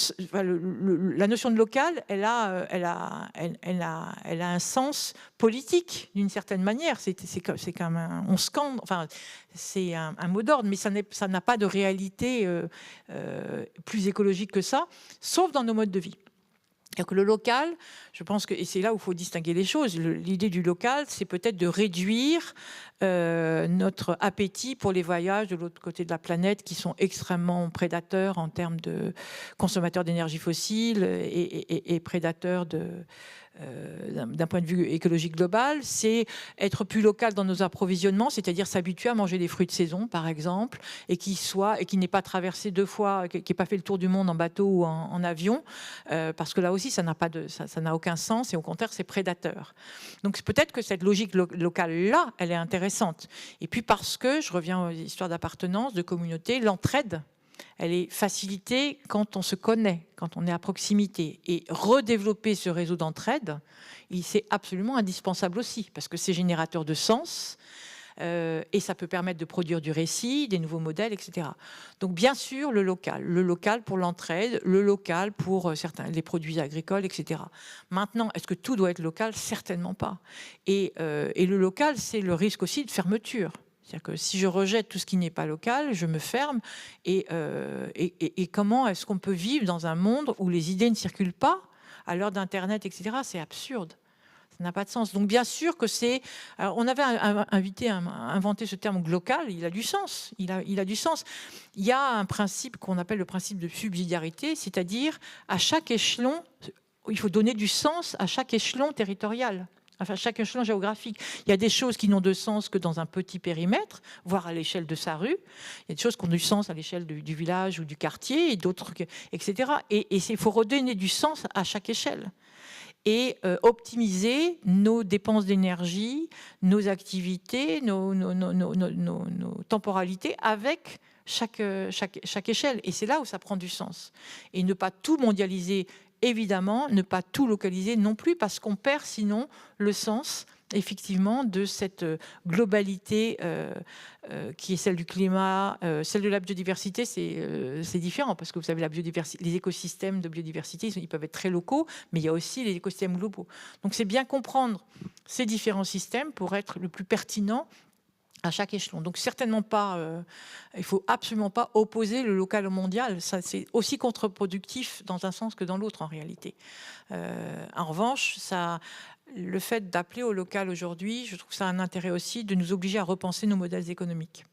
La notion de local, elle a un sens politique d'une certaine manière. C'est comme on scande. Enfin, c'est un mot d'ordre, mais ça n'a pas de réalité plus écologique que ça, sauf dans nos modes de vie. Donc le local, je pense que, et c'est là où il faut distinguer les choses, l'idée du local, c'est peut-être de réduire notre appétit pour les voyages de l'autre côté de la planète qui sont extrêmement prédateurs en termes de consommateurs d'énergie fossile et prédateurs d'un point de vue écologique global. C'est être plus local dans nos approvisionnements, c'est-à-dire s'habituer à manger des fruits de saison, par exemple, et qui n'ait pas traversé 2 fois, qui n'ait pas fait le tour du monde en bateau ou en avion, parce que là aussi, ça n'a aucun sens, et au contraire, c'est prédateur. Donc peut-être que cette logique locale-là, elle est intéressante. Et puis parce que, je reviens aux histoires d'appartenance, de communauté, l'entraide, elle est facilitée quand on se connaît, quand on est à proximité. Et redévelopper ce réseau d'entraide, c'est absolument indispensable aussi, parce que c'est générateur de sens, et ça peut permettre de produire du récit, des nouveaux modèles, etc. Donc bien sûr, le local pour l'entraide, le local pour les produits agricoles, etc. Maintenant, est-ce que tout doit être local? Certainement pas. Et le local, c'est le risque aussi de fermeture. C'est-à-dire que si je rejette tout ce qui n'est pas local, je me ferme. Et comment est-ce qu'on peut vivre dans un monde où les idées ne circulent pas à l'heure d'Internet, etc. C'est absurde. Ça n'a pas de sens. Donc bien sûr que c'est... on avait inventé ce terme local, il a du sens. Il a du sens. Il y a un principe qu'on appelle le principe de subsidiarité, c'est-à-dire à chaque échelon, il faut donner du sens à chaque échelon territorial. Enfin, chaque échelon géographique. Il y a des choses qui n'ont de sens que dans un petit périmètre, voire à l'échelle de sa rue. Il y a des choses qui ont du sens à l'échelle du village ou du quartier, et d'autres, etc. Et il faut redonner du sens à chaque échelle. Et optimiser nos dépenses d'énergie, nos activités, nos temporalités avec chaque échelle. Et c'est là où ça prend du sens. Et ne pas tout mondialiser, évidemment, ne pas tout localiser non plus, parce qu'on perd sinon le sens, effectivement, de cette globalité qui est celle du climat, celle de la biodiversité. C'est différent, parce que vous savez, les écosystèmes de biodiversité, ils peuvent être très locaux, mais il y a aussi les écosystèmes globaux. Donc c'est bien comprendre ces différents systèmes pour être le plus pertinent à chaque échelon. Donc certainement pas, il faut absolument pas opposer le local au mondial. Ça, c'est aussi contre-productif dans un sens que dans l'autre en réalité. En revanche, le fait d'appeler au local aujourd'hui, je trouve que ça a un intérêt aussi de nous obliger à repenser nos modèles économiques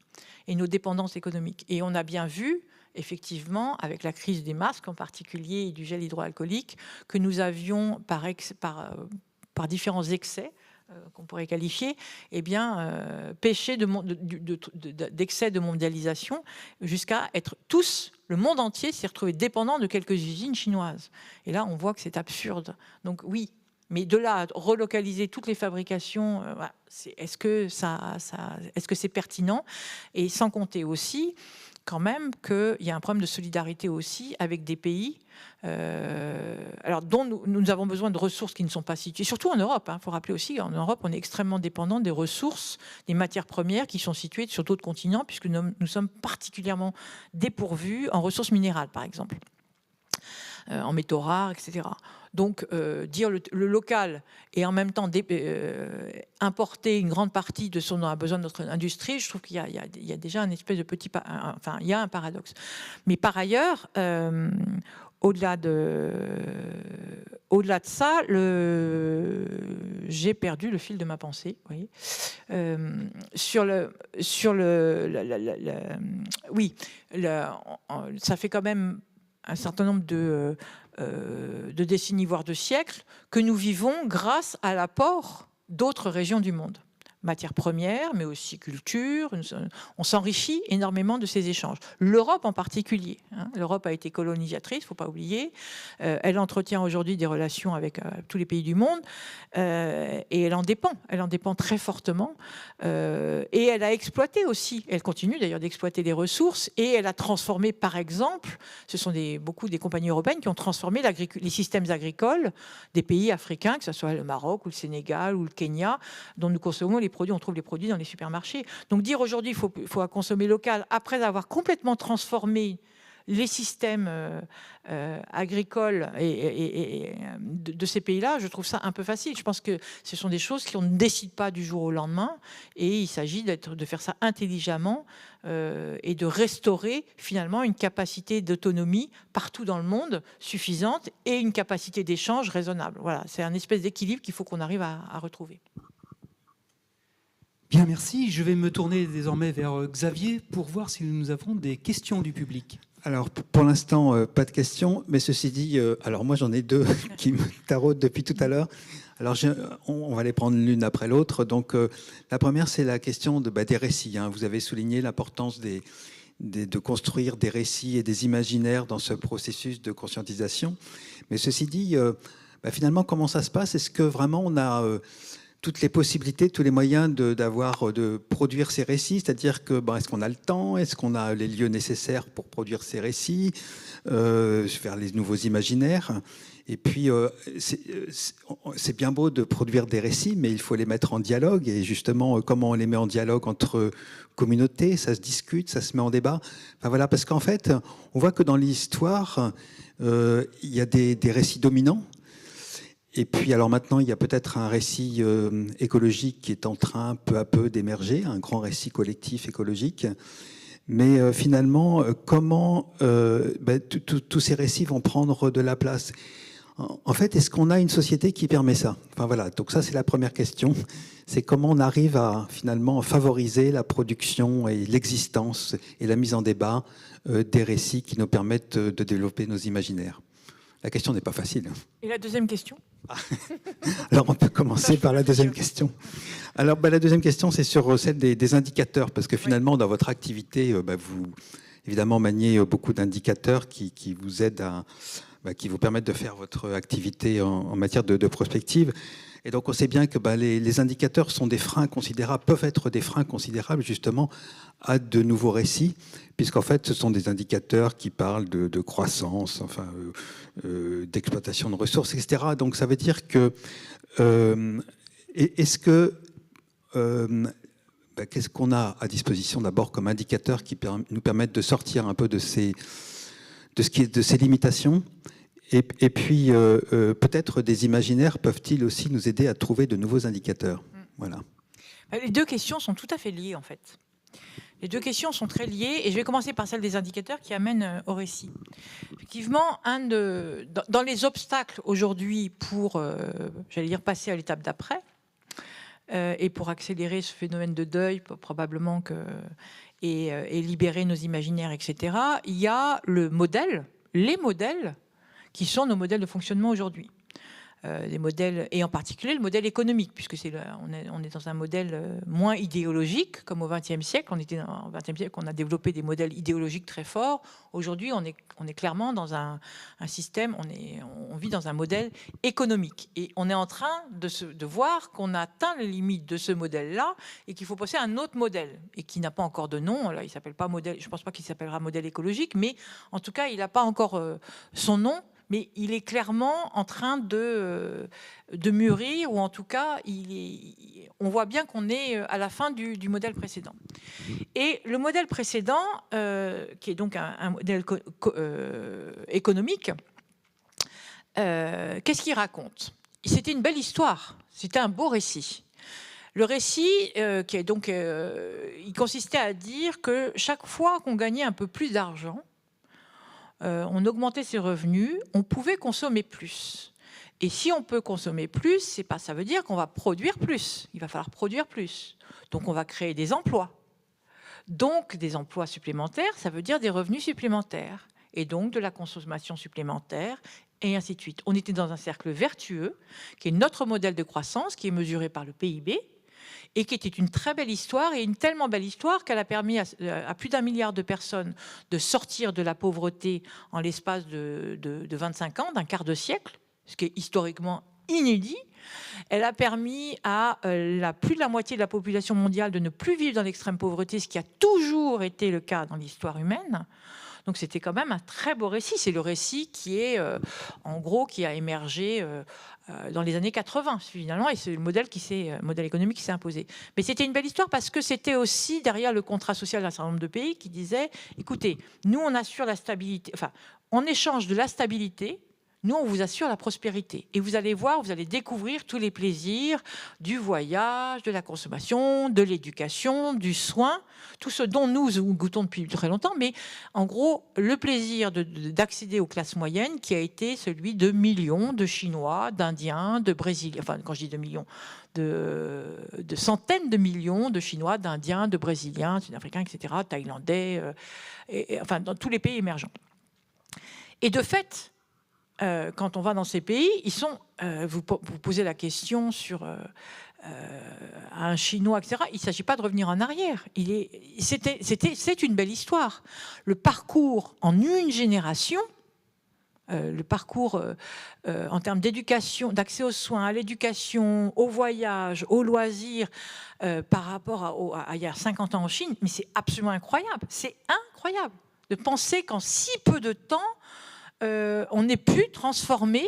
et nos dépendances économiques. Et on a bien vu, effectivement, avec la crise des masques en particulier et du gel hydroalcoolique, que nous avions par différents excès qu'on pourrait qualifier, péché d'excès de mondialisation, jusqu'à être tous, le monde entier s'est retrouvé dépendant de quelques usines chinoises. Et là, on voit que c'est absurde. Donc oui, mais de là à relocaliser toutes les fabrications, est-ce que c'est pertinent? Et sans compter aussi, quand même, qu'il y a un problème de solidarité aussi avec des pays dont nous avons besoin de ressources qui ne sont pas situées, surtout en Europe. Il faut rappeler aussi qu'en Europe, on est extrêmement dépendant des ressources, des matières premières qui sont situées sur d'autres continents, puisque nous sommes particulièrement dépourvus en ressources minérales, par exemple, en métaux rares, etc. Donc, dire le local et en même temps importer une grande partie de ce dont a besoin de notre industrie, je trouve qu'il y a déjà un espèce de il y a un paradoxe. Mais par ailleurs, au-delà de ça, j'ai perdu le fil de ma pensée. Oui, ça fait quand même un certain nombre de décennies, voire de siècles, que nous vivons grâce à l'apport d'autres régions du monde. matières premières, mais aussi culture. On s'enrichit énormément de ces échanges. L'Europe en particulier. L'Europe a été colonisatrice, il ne faut pas oublier. Elle entretient aujourd'hui des relations avec tous les pays du monde et elle en dépend. Elle en dépend très fortement. Et elle a exploité aussi, elle continue d'ailleurs d'exploiter des ressources et elle a transformé, par exemple, ce sont beaucoup des compagnies européennes qui ont transformé les systèmes agricoles des pays africains, que ce soit le Maroc ou le Sénégal ou le Kenya, dont nous consommons les produits, on trouve les produits dans les supermarchés. Donc dire aujourd'hui qu'il faut consommer local après avoir complètement transformé les systèmes agricoles et de ces pays-là, je trouve ça un peu facile. Je pense que ce sont des choses qu'on ne décide pas du jour au lendemain et il s'agit de faire ça intelligemment et de restaurer finalement une capacité d'autonomie partout dans le monde suffisante et une capacité d'échange raisonnable. Voilà, c'est un espèce d'équilibre qu'il faut qu'on arrive à retrouver. Bien, merci. Je vais me tourner désormais vers Xavier pour voir si nous avons des questions du public. Alors, pour l'instant, pas de questions, mais ceci dit, alors moi j'en ai deux qui me taraudent depuis tout à l'heure. Alors, on va les prendre l'une après l'autre. Donc, la première, c'est la question des récits. Vous avez souligné l'importance de construire des récits et des imaginaires dans ce processus de conscientisation. Mais ceci dit, finalement, comment ça se passe? Est-ce que vraiment on a toutes les possibilités, tous les moyens de produire ces récits? C'est-à-dire que est-ce qu'on a le temps? Est-ce qu'on a les lieux nécessaires pour produire ces récits, faire les nouveaux imaginaires? Et puis, c'est bien beau de produire des récits, mais il faut les mettre en dialogue. Et justement, comment on les met en dialogue entre communautés? Ça se discute, ça se met en débat. Enfin, voilà, parce qu'en fait, on voit que dans l'histoire, il y a des récits dominants. Et puis, alors maintenant, il y a peut-être un récit écologique qui est en train, peu à peu, d'émerger, un grand récit collectif écologique. Mais finalement, comment tous ces récits vont prendre de la place? En fait, est-ce qu'on a une société qui permet ça? Enfin voilà, donc ça c'est la première question. C'est comment on arrive à finalement favoriser la production et l'existence et la mise en débat des récits qui nous permettent de développer nos imaginaires. La question n'est pas facile. Et la deuxième question? Alors on peut commencer par la deuxième question. Alors la deuxième question, c'est sur celle des indicateurs, parce que finalement, dans votre activité, vous évidemment maniez beaucoup d'indicateurs qui vous aident qui vous permettent de faire votre activité en matière de prospective. Et donc on sait bien que les indicateurs sont des freins considérables, peuvent être des freins considérables justement à de nouveaux récits, puisqu'en fait ce sont des indicateurs qui parlent de croissance, d'exploitation de ressources, etc. Donc ça veut dire que est-ce que qu'est-ce qu'on a à disposition d'abord comme indicateurs qui nous permettent de sortir un peu de ces limitations? Et puis, peut-être des imaginaires peuvent-ils aussi nous aider à trouver de nouveaux indicateurs? Voilà. Les deux questions sont tout à fait liées, en fait. Les deux questions sont très liées, et je vais commencer par celle des indicateurs qui amènent au récit. Effectivement, dans les obstacles aujourd'hui pour, j'allais dire, passer à l'étape d'après, et pour accélérer ce phénomène de deuil, probablement, et libérer nos imaginaires, etc., il y a les modèles, qui sont nos modèles de fonctionnement aujourd'hui. Les modèles, et en particulier le modèle économique, puisque on est dans un modèle moins idéologique, comme au XXe siècle. Au XXe siècle, on a développé des modèles idéologiques très forts. Aujourd'hui, on est clairement dans un système, on vit dans un modèle économique. Et on est en train de voir qu'on a atteint les limites de ce modèle-là et qu'il faut passer à un autre modèle, et qui n'a pas encore de nom. Là, il s'appelle pas modèle, je ne pense pas qu'il s'appellera modèle écologique, mais en tout cas, il n'a pas encore son nom. Mais il est clairement en train de mûrir, ou en tout cas, on voit bien qu'on est à la fin du modèle précédent. Et le modèle précédent, qui est donc un modèle économique, qu'est-ce qu'il raconte? C'était une belle histoire, c'était un beau récit. Le récit, il consistait à dire que chaque fois qu'on gagnait un peu plus d'argent, on augmentait ses revenus, on pouvait consommer plus. Et si on peut consommer plus, ça veut dire qu'on va produire plus. Il va falloir produire plus. Donc on va créer des emplois. Donc des emplois supplémentaires, ça veut dire des revenus supplémentaires. Et donc de la consommation supplémentaire, et ainsi de suite. On était dans un cercle vertueux, qui est notre modèle de croissance, qui est mesuré par le PIB, et qui était une très belle histoire, et une tellement belle histoire qu'elle a permis à plus d'1 milliard de personnes de sortir de la pauvreté en l'espace de 25 ans, d'un quart de siècle, ce qui est historiquement inédit. Elle a permis à plus de la moitié de la population mondiale de ne plus vivre dans l'extrême pauvreté, ce qui a toujours été le cas dans l'histoire humaine. Donc c'était quand même un très beau récit. C'est le récit qui est, en gros, qui a émergé dans les années 80 finalement, et c'est le modèle économique qui s'est imposé. Mais c'était une belle histoire parce que c'était aussi derrière le contrat social d'un certain nombre de pays qui disaient, écoutez, nous on assure la stabilité, enfin, en échange de la stabilité, nous, on vous assure la prospérité. Et vous allez voir, vous allez découvrir tous les plaisirs du voyage, de la consommation, de l'éducation, du soin, tout ce dont nous goûtons depuis très longtemps. Mais en gros, le plaisir d'accéder aux classes moyennes qui a été celui de millions de Chinois, d'Indiens, de Brésiliens, enfin, quand je dis de millions, de centaines de millions de Chinois, d'Indiens, de Brésiliens, Sud-Africains, etc., Thaïlandais, enfin, dans tous les pays émergents. Et de fait, quand on va dans ces pays, ils sont. Vous posez la question sur à un Chinois, etc. Il ne s'agit pas de revenir en arrière. C'est une belle histoire. Le parcours en une génération, le parcours en termes d'éducation, d'accès aux soins, à l'éducation, au voyage, aux loisirs, par rapport à il y a 50 ans en Chine, mais c'est absolument incroyable. C'est incroyable de penser qu'en si peu de temps, on ait pu transformer,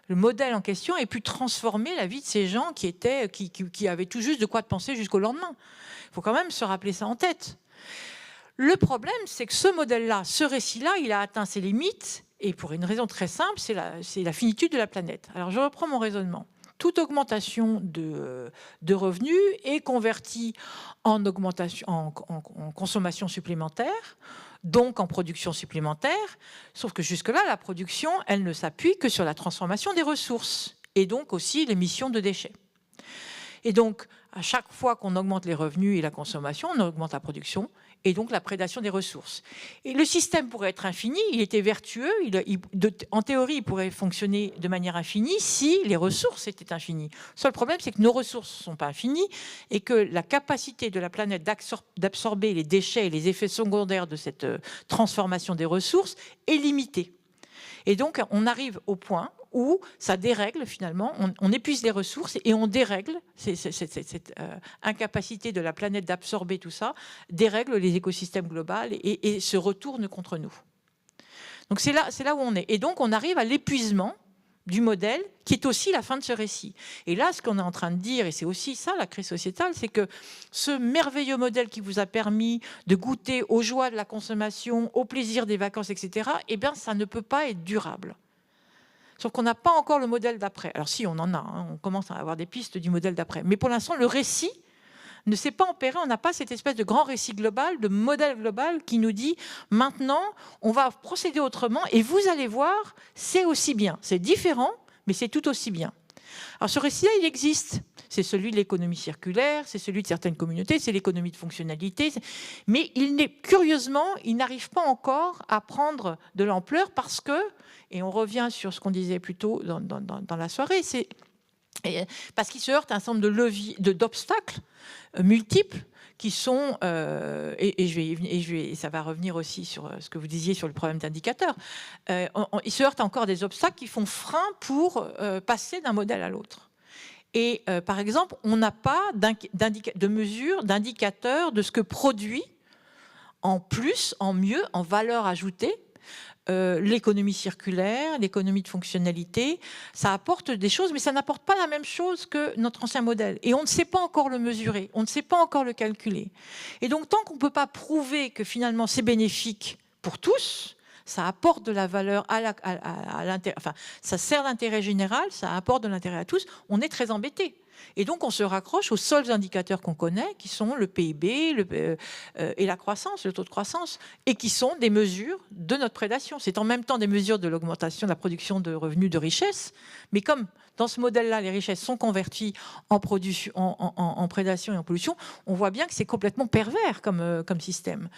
le modèle en question ait pu transformer la vie de ces gens qui avaient tout juste de quoi penser jusqu'au lendemain. Il faut quand même se rappeler ça en tête. Le problème, c'est que ce modèle-là, ce récit-là, il a atteint ses limites, et pour une raison très simple, c'est la finitude de la planète. Alors je reprends mon raisonnement. Toute augmentation de revenus est convertie en consommation supplémentaire, donc en production supplémentaire, sauf que jusque-là, la production, elle ne s'appuie que sur la transformation des ressources, et donc aussi l'émission de déchets. Et donc, à chaque fois qu'on augmente les revenus et la consommation, on augmente la production, et donc la prédation des ressources. Et le système pourrait être infini, il était vertueux, en théorie, il pourrait fonctionner de manière infinie si les ressources étaient infinies. Le seul problème, c'est que nos ressources ne sont pas infinies et que la capacité de la planète d'absorber les déchets et les effets secondaires de cette transformation des ressources est limitée. Et donc, on arrive au point où ça dérègle finalement, on épuise les ressources et on dérègle, cette incapacité de la planète d'absorber tout ça, dérègle les écosystèmes globaux et se retourne contre nous. Donc c'est là où on est. Et donc on arrive à l'épuisement du modèle qui est aussi la fin de ce récit. Et là, ce qu'on est en train de dire, et c'est aussi ça la crise sociétale, c'est que ce merveilleux modèle qui vous a permis de goûter aux joies de la consommation, au plaisir des vacances, etc., eh bien ça ne peut pas être durable. Sauf qu'on n'a pas encore le modèle d'après. Alors si, on en a, hein, on commence à avoir des pistes du modèle d'après. Mais pour l'instant, le récit ne s'est pas opéré. On n'a pas cette espèce de grand récit global, de modèle global qui nous dit maintenant, on va procéder autrement et vous allez voir, c'est aussi bien. C'est différent, mais c'est tout aussi bien. Alors ce récit-là, il existe. C'est celui de l'économie circulaire, c'est celui de certaines communautés, c'est l'économie de fonctionnalité. Mais curieusement, il n'arrive pas encore à prendre de l'ampleur parce que, et on revient sur ce qu'on disait plus tôt dans la soirée, c'est parce qu'il se heurte à un certain nombre d'obstacles multiples qui sont, ça va revenir aussi sur ce que vous disiez sur le problème d'indicateurs, il se heurte encore à des obstacles qui font frein pour passer d'un modèle à l'autre. Et par exemple, on n'a pas de mesure, d'indicateurs de ce que produit en plus, en mieux, en valeur ajoutée, l'économie circulaire, l'économie de fonctionnalité. Ça apporte des choses, mais ça n'apporte pas la même chose que notre ancien modèle. Et on ne sait pas encore le mesurer, on ne sait pas encore le calculer. Et donc, tant qu'on ne peut pas prouver que finalement c'est bénéfique pour tous, ça apporte de la valeur à l'intérêt, enfin, ça sert l'intérêt général, ça apporte de l'intérêt à tous, on est très embêté. Et donc, on se raccroche aux seuls indicateurs qu'on connaît, qui sont le PIB et la croissance, le taux de croissance, et qui sont des mesures de notre prédation. C'est en même temps des mesures de l'augmentation de la production de revenus, de richesses, mais comme dans ce modèle-là, les richesses sont converties en prédation et en pollution, on voit bien que c'est complètement pervers comme système.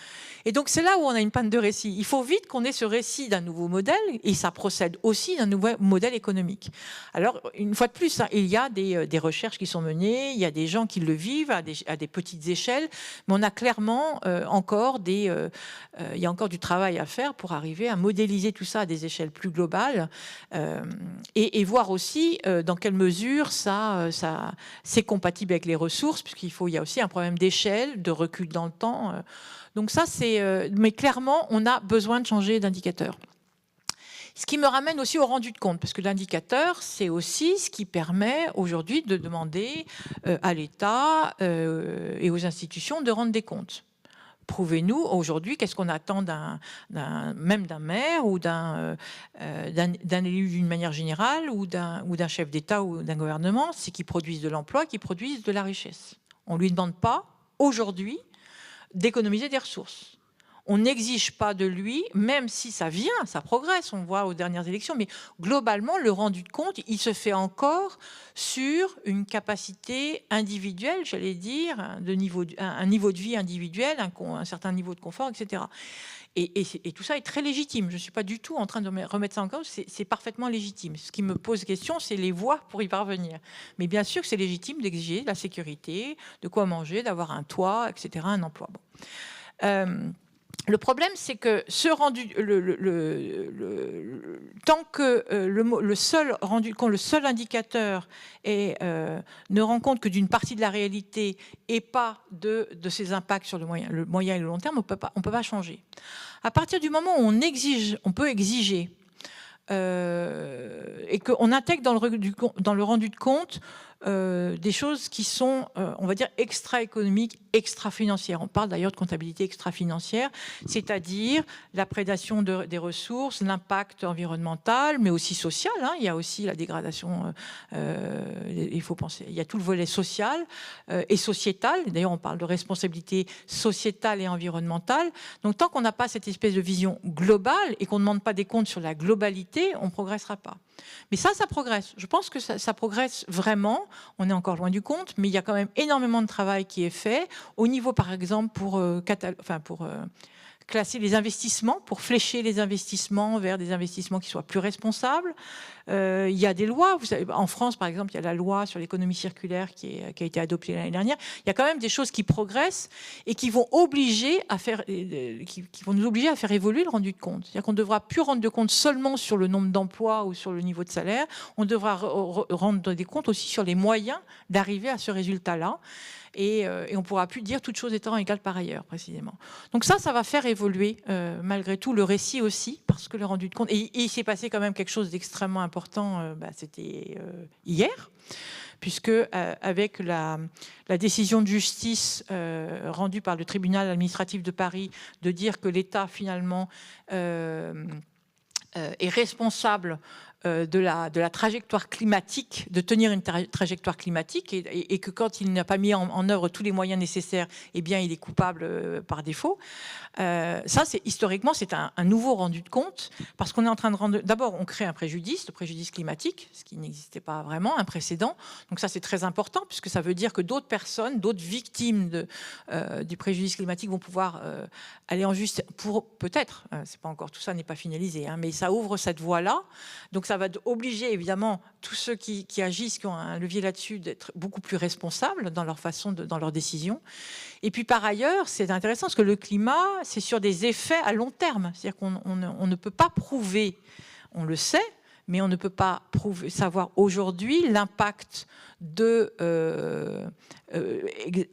Et donc, c'est là où on a une panne de récit. Il faut vite qu'on ait ce récit d'un nouveau modèle, et ça procède aussi d'un nouveau modèle économique. Alors, une fois de plus, il y a des recherches recherches qui sont menées, il y a des gens qui le vivent à des petites échelles, mais on a clairement encore il y a encore du travail à faire pour arriver à modéliser tout ça à des échelles plus globales et voir aussi dans quelle mesure c'est compatible avec les ressources, puisqu'il y a aussi un problème d'échelle, de recul dans le temps. Donc ça, mais clairement, on a besoin de changer d'indicateur. Ce qui me ramène aussi au rendu de compte, parce que l'indicateur, c'est aussi ce qui permet aujourd'hui de demander à l'État et aux institutions de rendre des comptes. Prouvez-nous aujourd'hui qu'est-ce qu'on attend même d'un maire ou d'un élu d'une manière générale ou d'un chef d'État ou d'un gouvernement, c'est qu'ils produisent de l'emploi, qu'ils produisent de la richesse. On ne lui demande pas aujourd'hui d'économiser des ressources. On n'exige pas de lui, même si ça vient, ça progresse, on voit aux dernières élections, mais globalement, le rendu de compte, il se fait encore sur une capacité individuelle, j'allais dire, un niveau de vie individuel, un certain niveau de confort, etc. Et tout ça est très légitime. Je ne suis pas du tout en train de remettre ça en cause, c'est parfaitement légitime. Ce qui me pose question, c'est les voies pour y parvenir. Mais bien sûr que c'est légitime d'exiger la sécurité, de quoi manger, d'avoir un toit, etc., un emploi. Bon. Le problème, c'est que ce rendu, tant que le seul indicateur ne rend compte que d'une partie de la réalité et pas de ses impacts sur le moyen et le long terme, on peut pas changer. À partir du moment où on peut exiger et qu'on intègre dans le rendu de compte des choses qui sont, on va dire, extra-économiques, extra-financières. On parle d'ailleurs de comptabilité extra-financière, c'est-à-dire la prédation des ressources, l'impact environnemental, mais aussi social. Hein. Il y a aussi la dégradation, il faut penser, il y a tout le volet social et sociétal. D'ailleurs, on parle de responsabilité sociétale et environnementale. Donc, tant qu'on n'a pas cette espèce de vision globale et qu'on ne demande pas des comptes sur la globalité, on ne progressera pas. Mais ça progresse. Je pense que ça progresse vraiment. On est encore loin du compte, mais il y a quand même énormément de travail qui est fait au niveau, par exemple, pour classer les investissements, pour flécher les investissements vers des investissements qui soient plus responsables. Il y a des lois. Vous savez, en France, par exemple, il y a la loi sur l'économie circulaire qui a été adoptée l'année dernière. Il y a quand même des choses qui progressent et qui vont nous obliger à faire évoluer le rendu de compte. C'est-à-dire qu'on ne devra plus rendre de compte seulement sur le nombre d'emplois ou sur le niveau de salaire. On devra rendre des comptes aussi sur les moyens d'arriver à ce résultat-là. Et on ne pourra plus dire toutes choses étant égales par ailleurs, précisément. Donc ça va faire évoluer, malgré tout, le récit aussi, parce que le rendu de compte... Et il s'est passé quand même quelque chose d'extrêmement important, c'était hier, puisque avec la décision de justice rendue par le tribunal administratif de Paris de dire que l'État, finalement, est responsable de la trajectoire climatique, de tenir une trajectoire climatique, et que quand il n'a pas mis en œuvre tous les moyens nécessaires, eh bien, il est coupable par défaut. Ça, historiquement, c'est un nouveau rendu de compte, parce qu'on est en train de rendre... D'abord, on crée un préjudice, le préjudice climatique, ce qui n'existait pas vraiment, un précédent. Donc ça, c'est très important, puisque ça veut dire que d'autres personnes, d'autres victimes du préjudice climatique vont pouvoir aller en justice, peut-être, c'est pas encore, tout ça n'est pas finalisé, hein, mais ça ouvre cette voie-là. Donc ça va obliger évidemment tous ceux qui agissent, qui ont un levier là-dessus, d'être beaucoup plus responsables dans leur façon, dans leurs décisions. Et puis par ailleurs, c'est intéressant parce que le climat, c'est sur des effets à long terme. C'est-à-dire qu'on ne peut pas prouver, on le sait, mais on ne peut pas savoir aujourd'hui l'impact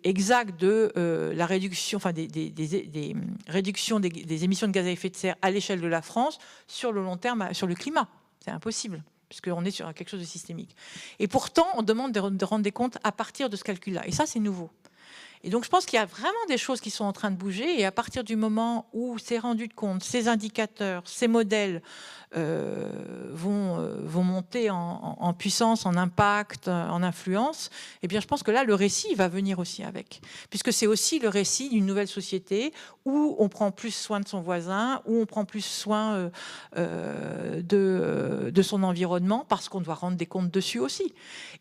exact de la réduction, enfin des réductions des émissions de gaz à effet de serre à l'échelle de la France sur le long terme, sur le climat. C'est impossible, puisqu'on est sur quelque chose de systémique. Et pourtant, on demande de rendre des comptes à partir de ce calcul-là. Et ça, c'est nouveau. Et donc, je pense qu'il y a vraiment des choses qui sont en train de bouger. Et à partir du moment où ces rendus de compte, ces indicateurs, ces modèles vont monter en puissance, en impact, en influence, eh bien, je pense que là, le récit va venir aussi avec. Puisque c'est aussi le récit d'une nouvelle société où on prend plus soin de son voisin, où on prend plus soin de son environnement, parce qu'on doit rendre des comptes dessus aussi.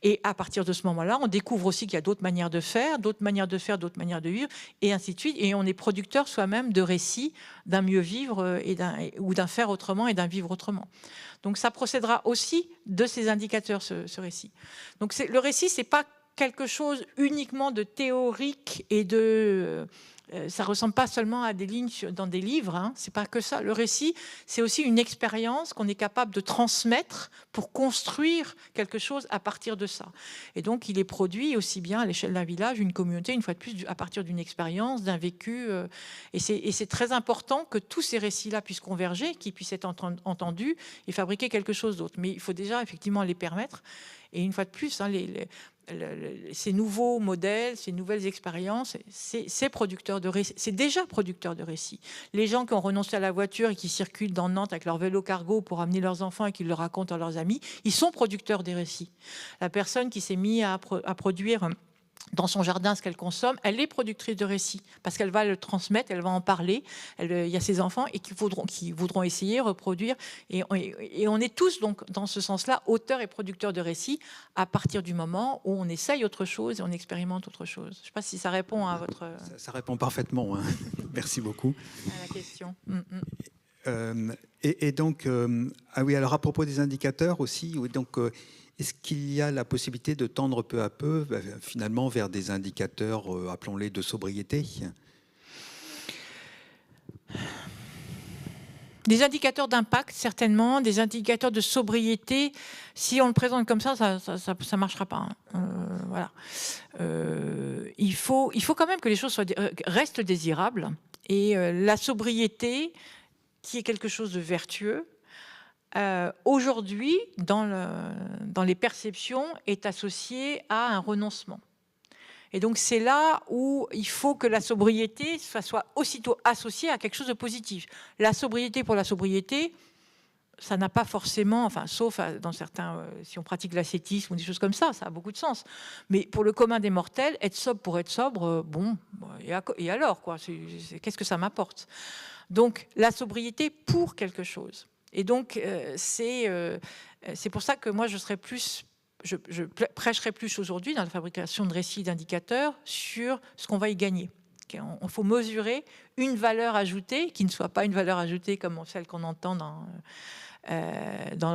Et à partir de ce moment-là, on découvre aussi qu'il y a d'autres manières de faire, d'autres manières de vivre, et ainsi de suite. Et on est producteur soi-même de récits d'un mieux vivre ou d'un faire autrement et d'un vivre autrement. Donc ça procédera aussi de ces indicateurs, ce récit. Donc le récit, c'est pas quelque chose uniquement de théorique et de... ça ressemble pas seulement à des lignes dans des livres, hein. C'est pas que ça. Le récit, c'est aussi une expérience qu'on est capable de transmettre pour construire quelque chose à partir de ça. Et donc, il est produit aussi bien à l'échelle d'un village, une communauté, une fois de plus, à partir d'une expérience, d'un vécu. Et c'est très important que tous ces récits-là puissent converger, qu'ils puissent être entendus et fabriquer quelque chose d'autre. Mais il faut déjà effectivement les permettre. Et une fois de plus, hein, ces nouveaux modèles, ces nouvelles expériences, c'est producteur de récits. C'est déjà producteur de récits. Les gens qui ont renoncé à la voiture et qui circulent dans Nantes avec leur vélo cargo pour amener leurs enfants et qui le racontent à leurs amis, ils sont producteurs des récits. La personne qui s'est mise à produire dans son jardin ce qu'elle consomme, elle est productrice de récits parce qu'elle va le transmettre, elle va en parler. Il y a ses enfants et qui voudront essayer, reproduire. Et on est tous donc dans ce sens-là auteurs et producteurs de récits à partir du moment où on essaye autre chose et on expérimente autre chose. Je ne sais pas si ça répond à votre... Ça répond parfaitement. Hein. Merci beaucoup. À la question. Et donc, ah oui, alors à propos des indicateurs aussi, donc... est-ce qu'il y a la possibilité de tendre peu à peu, finalement, vers des indicateurs, appelons-les de sobriété ? Des indicateurs d'impact, certainement. Des indicateurs de sobriété. Si on le présente comme ça ne marchera pas. Hein. Voilà. Il faut quand même que les choses restent désirables. Et la sobriété, qui est quelque chose de vertueux, aujourd'hui, dans les perceptions, est associé à un renoncement. Et donc, c'est là où il faut que la sobriété soit aussitôt associée à quelque chose de positif. La sobriété pour la sobriété, ça n'a pas forcément, enfin, sauf dans certains, si on pratique l'ascétisme ou des choses comme ça a beaucoup de sens. Mais pour le commun des mortels, être sobre pour être sobre, bon, et alors, quoi, qu'est-ce que ça m'apporte ? Donc, la sobriété pour quelque chose. Et donc, c'est pour ça que moi, je prêcherais plus aujourd'hui dans la fabrication de récits et d'indicateurs sur ce qu'on va y gagner. Il faut mesurer une valeur ajoutée qui ne soit pas une valeur ajoutée comme celle qu'on entend dans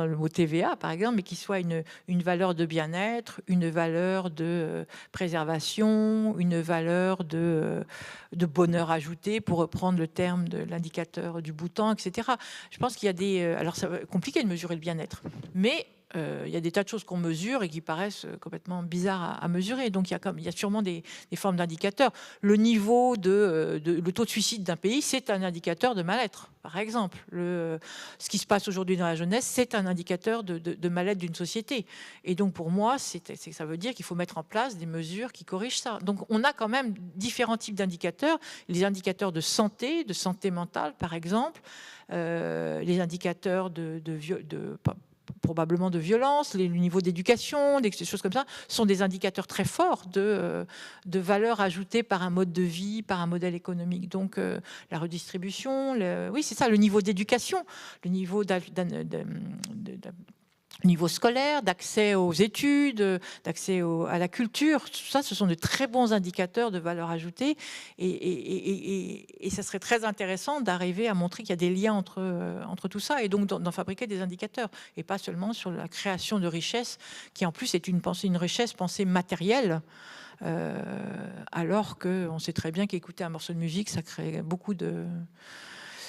le mot TVA, par exemple, mais qui soit une valeur de bien-être, une valeur de préservation, une valeur de bonheur ajouté, pour reprendre le terme de l'indicateur du Bhoutan, etc. Je pense qu'il y a des... alors, c'est compliqué de mesurer le bien-être, mais il y a des tas de choses qu'on mesure et qui paraissent complètement bizarres à mesurer. Donc, il y a sûrement des formes d'indicateurs. Le niveau le taux de suicide d'un pays, c'est un indicateur de mal-être, par exemple. Ce qui se passe aujourd'hui dans la jeunesse, c'est un indicateur de mal-être d'une société. Et donc, pour moi, ça veut dire qu'il faut mettre en place des mesures qui corrigent ça. Donc, on a quand même différents types d'indicateurs. Les indicateurs de santé mentale, par exemple. Les indicateurs probablement de violence, le niveau d'éducation, des choses comme ça, sont des indicateurs très forts de valeur ajoutée par un mode de vie, par un modèle économique. Donc, la redistribution, oui, c'est ça, le niveau d'éducation, le niveau scolaire, d'accès aux études, d'accès à la culture, tout ça, ce sont de très bons indicateurs de valeur ajoutée. Et ça serait très intéressant d'arriver à montrer qu'il y a des liens entre tout ça, et donc d'en fabriquer des indicateurs, et pas seulement sur la création de richesse, qui en plus est une richesse pensée matérielle, alors qu'on sait très bien qu'écouter un morceau de musique, ça crée beaucoup de...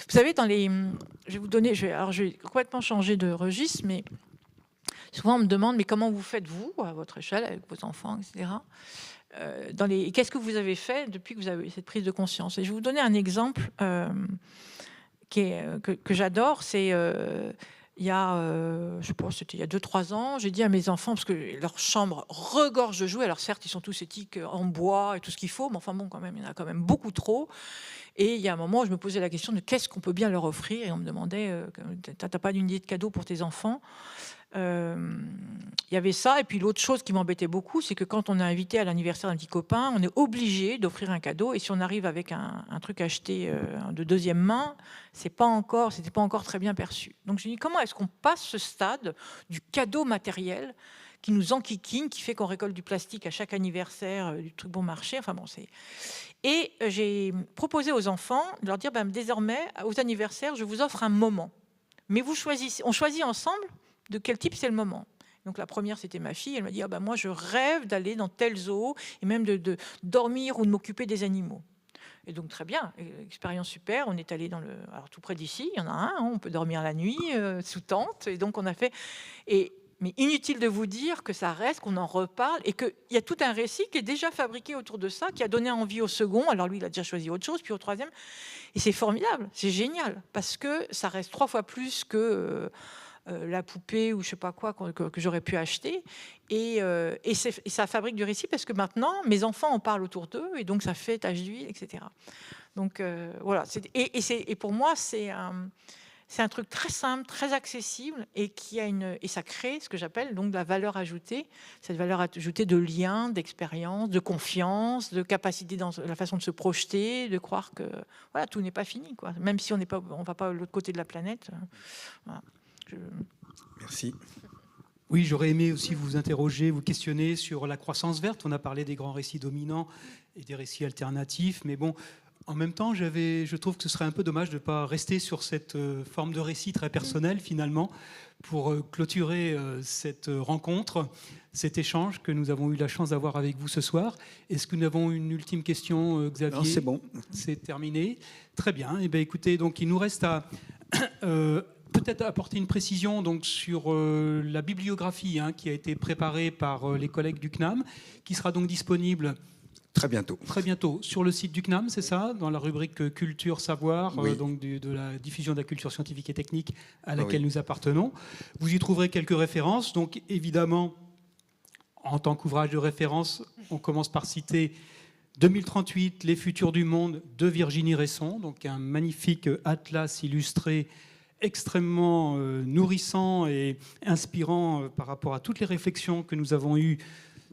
Vous savez, je vais vous donner... je vais complètement changer de registre, mais... Souvent, on me demande, mais comment vous faites, vous, à votre échelle, avec vos enfants, etc. Qu'est-ce que vous avez fait depuis que vous avez eu cette prise de conscience ? Et je vais vous donner un exemple que j'adore. C'est, je pense, c'était il y a 2-3 ans, j'ai dit à mes enfants, parce que leur chambre regorge de jouets, alors certes, ils sont tous éthiques en bois et tout ce qu'il faut, mais enfin bon, quand même, il y en a quand même beaucoup trop. Et il y a un moment où je me posais la question de qu'est-ce qu'on peut bien leur offrir, et on me demandait, t'as pas une idée de cadeau pour tes enfants ? Il y avait ça, et puis l'autre chose qui m'embêtait beaucoup, c'est que quand on est invité à l'anniversaire d'un petit copain, on est obligé d'offrir un cadeau, et si on arrive avec un truc acheté de deuxième main, c'était pas encore très bien perçu. Donc j'ai dit, comment est-ce qu'on passe ce stade du cadeau matériel qui nous enquiquine, qui fait qu'on récolte du plastique à chaque anniversaire, du truc bon marché, enfin bon, c'est... Et j'ai proposé aux enfants de leur dire, désormais, aux anniversaires, je vous offre un moment, mais on choisit ensemble de quel type c'est le moment. Donc la première, c'était ma fille. Elle m'a dit, ah ben moi, je rêve d'aller dans tel zoo et même de dormir ou de m'occuper des animaux. Et donc très bien, expérience super. On est allé alors tout près d'ici, il y en a un, hein, on peut dormir la nuit sous tente. Et donc on a fait. Mais inutile de vous dire que ça reste, qu'on en reparle et qu'il y a tout un récit qui est déjà fabriqué autour de ça, qui a donné envie au second. Alors lui, il a déjà choisi autre chose, puis au troisième. Et c'est formidable, c'est génial, parce que ça reste 3 fois plus que la poupée ou je sais pas quoi que j'aurais pu acheter. Et ça fabrique du récit parce que maintenant, mes enfants en parlent autour d'eux et donc ça fait tache d'huile, etc. Donc voilà. Et pour moi, c'est un truc très simple, très accessible et et ça crée ce que j'appelle donc de la valeur ajoutée. Cette valeur ajoutée de lien, d'expérience, de confiance, de capacité dans la façon de se projeter, de croire que voilà, tout n'est pas fini, quoi. Même si on va pas de l'autre côté de la planète. Voilà. Merci. Oui, j'aurais aimé aussi vous interroger, vous questionner sur la croissance verte. On a parlé des grands récits dominants et des récits alternatifs, mais bon, en même temps, je trouve que ce serait un peu dommage de ne pas rester sur cette forme de récit très personnel, finalement, pour clôturer cette rencontre, cet échange que nous avons eu la chance d'avoir avec vous ce soir. Est-ce que nous avons une ultime question, Xavier? Non, c'est bon. C'est terminé. Très bien. Eh bien, écoutez, donc, il nous reste à peut-être apporter une précision donc, sur la bibliographie qui a été préparée par les collègues du CNAM, qui sera donc disponible très bientôt. Très bientôt sur le site du CNAM, c'est ça, dans la rubrique Culture Savoir, oui. donc de la diffusion de la culture scientifique et technique à laquelle nous appartenons. Vous y trouverez quelques références. Donc évidemment, en tant qu'ouvrage de référence, on commence par citer 2038, Les futurs du monde de Virginie Resson, donc un magnifique atlas illustré extrêmement nourrissant et inspirant par rapport à toutes les réflexions que nous avons eues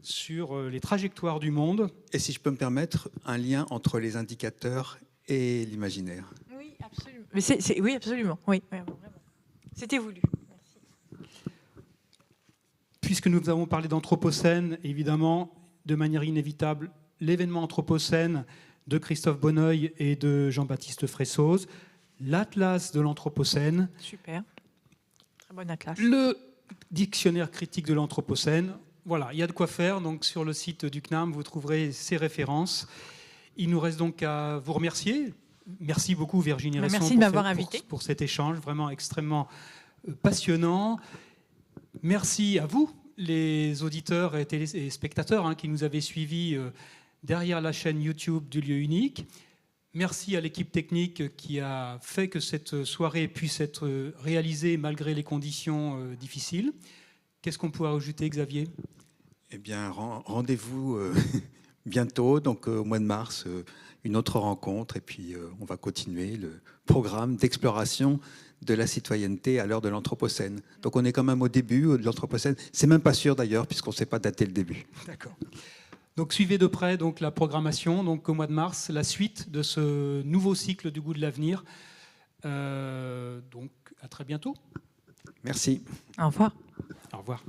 sur les trajectoires du monde. Et si je peux me permettre, un lien entre les indicateurs et l'imaginaire. Oui, absolument. Mais oui, absolument. Oui, vraiment. C'était voulu. Merci. Puisque nous avons parlé d'Anthropocène, évidemment, de manière inévitable, l'événement Anthropocène de Christophe Bonneuil et de Jean-Baptiste Fressoz, l'Atlas de l'Anthropocène. Super. Très bon atlas. Le dictionnaire critique de l'Anthropocène. Voilà, il y a de quoi faire. Donc, sur le site du CNAM, vous trouverez ces références. Il nous reste donc à vous remercier. Merci beaucoup, Virginie Resson, merci de m'avoir invité pour cet échange vraiment extrêmement passionnant. Merci à vous, les auditeurs et spectateurs qui nous avaient suivis derrière la chaîne YouTube du Lieu Unique. Merci à l'équipe technique qui a fait que cette soirée puisse être réalisée malgré les conditions difficiles. Qu'est-ce qu'on pourrait ajouter, Xavier? Eh bien, rendez-vous bientôt, donc au mois de mars, une autre rencontre, et puis on va continuer le programme d'exploration de la citoyenneté à l'heure de l'Anthropocène. Donc on est quand même au début de l'Anthropocène. C'est même pas sûr d'ailleurs, puisqu'on ne sait pas dater le début. D'accord. Donc suivez de près donc, la programmation, donc au mois de mars, la suite de ce nouveau cycle du goût de l'avenir. Donc à très bientôt. Merci. Au revoir. Au revoir.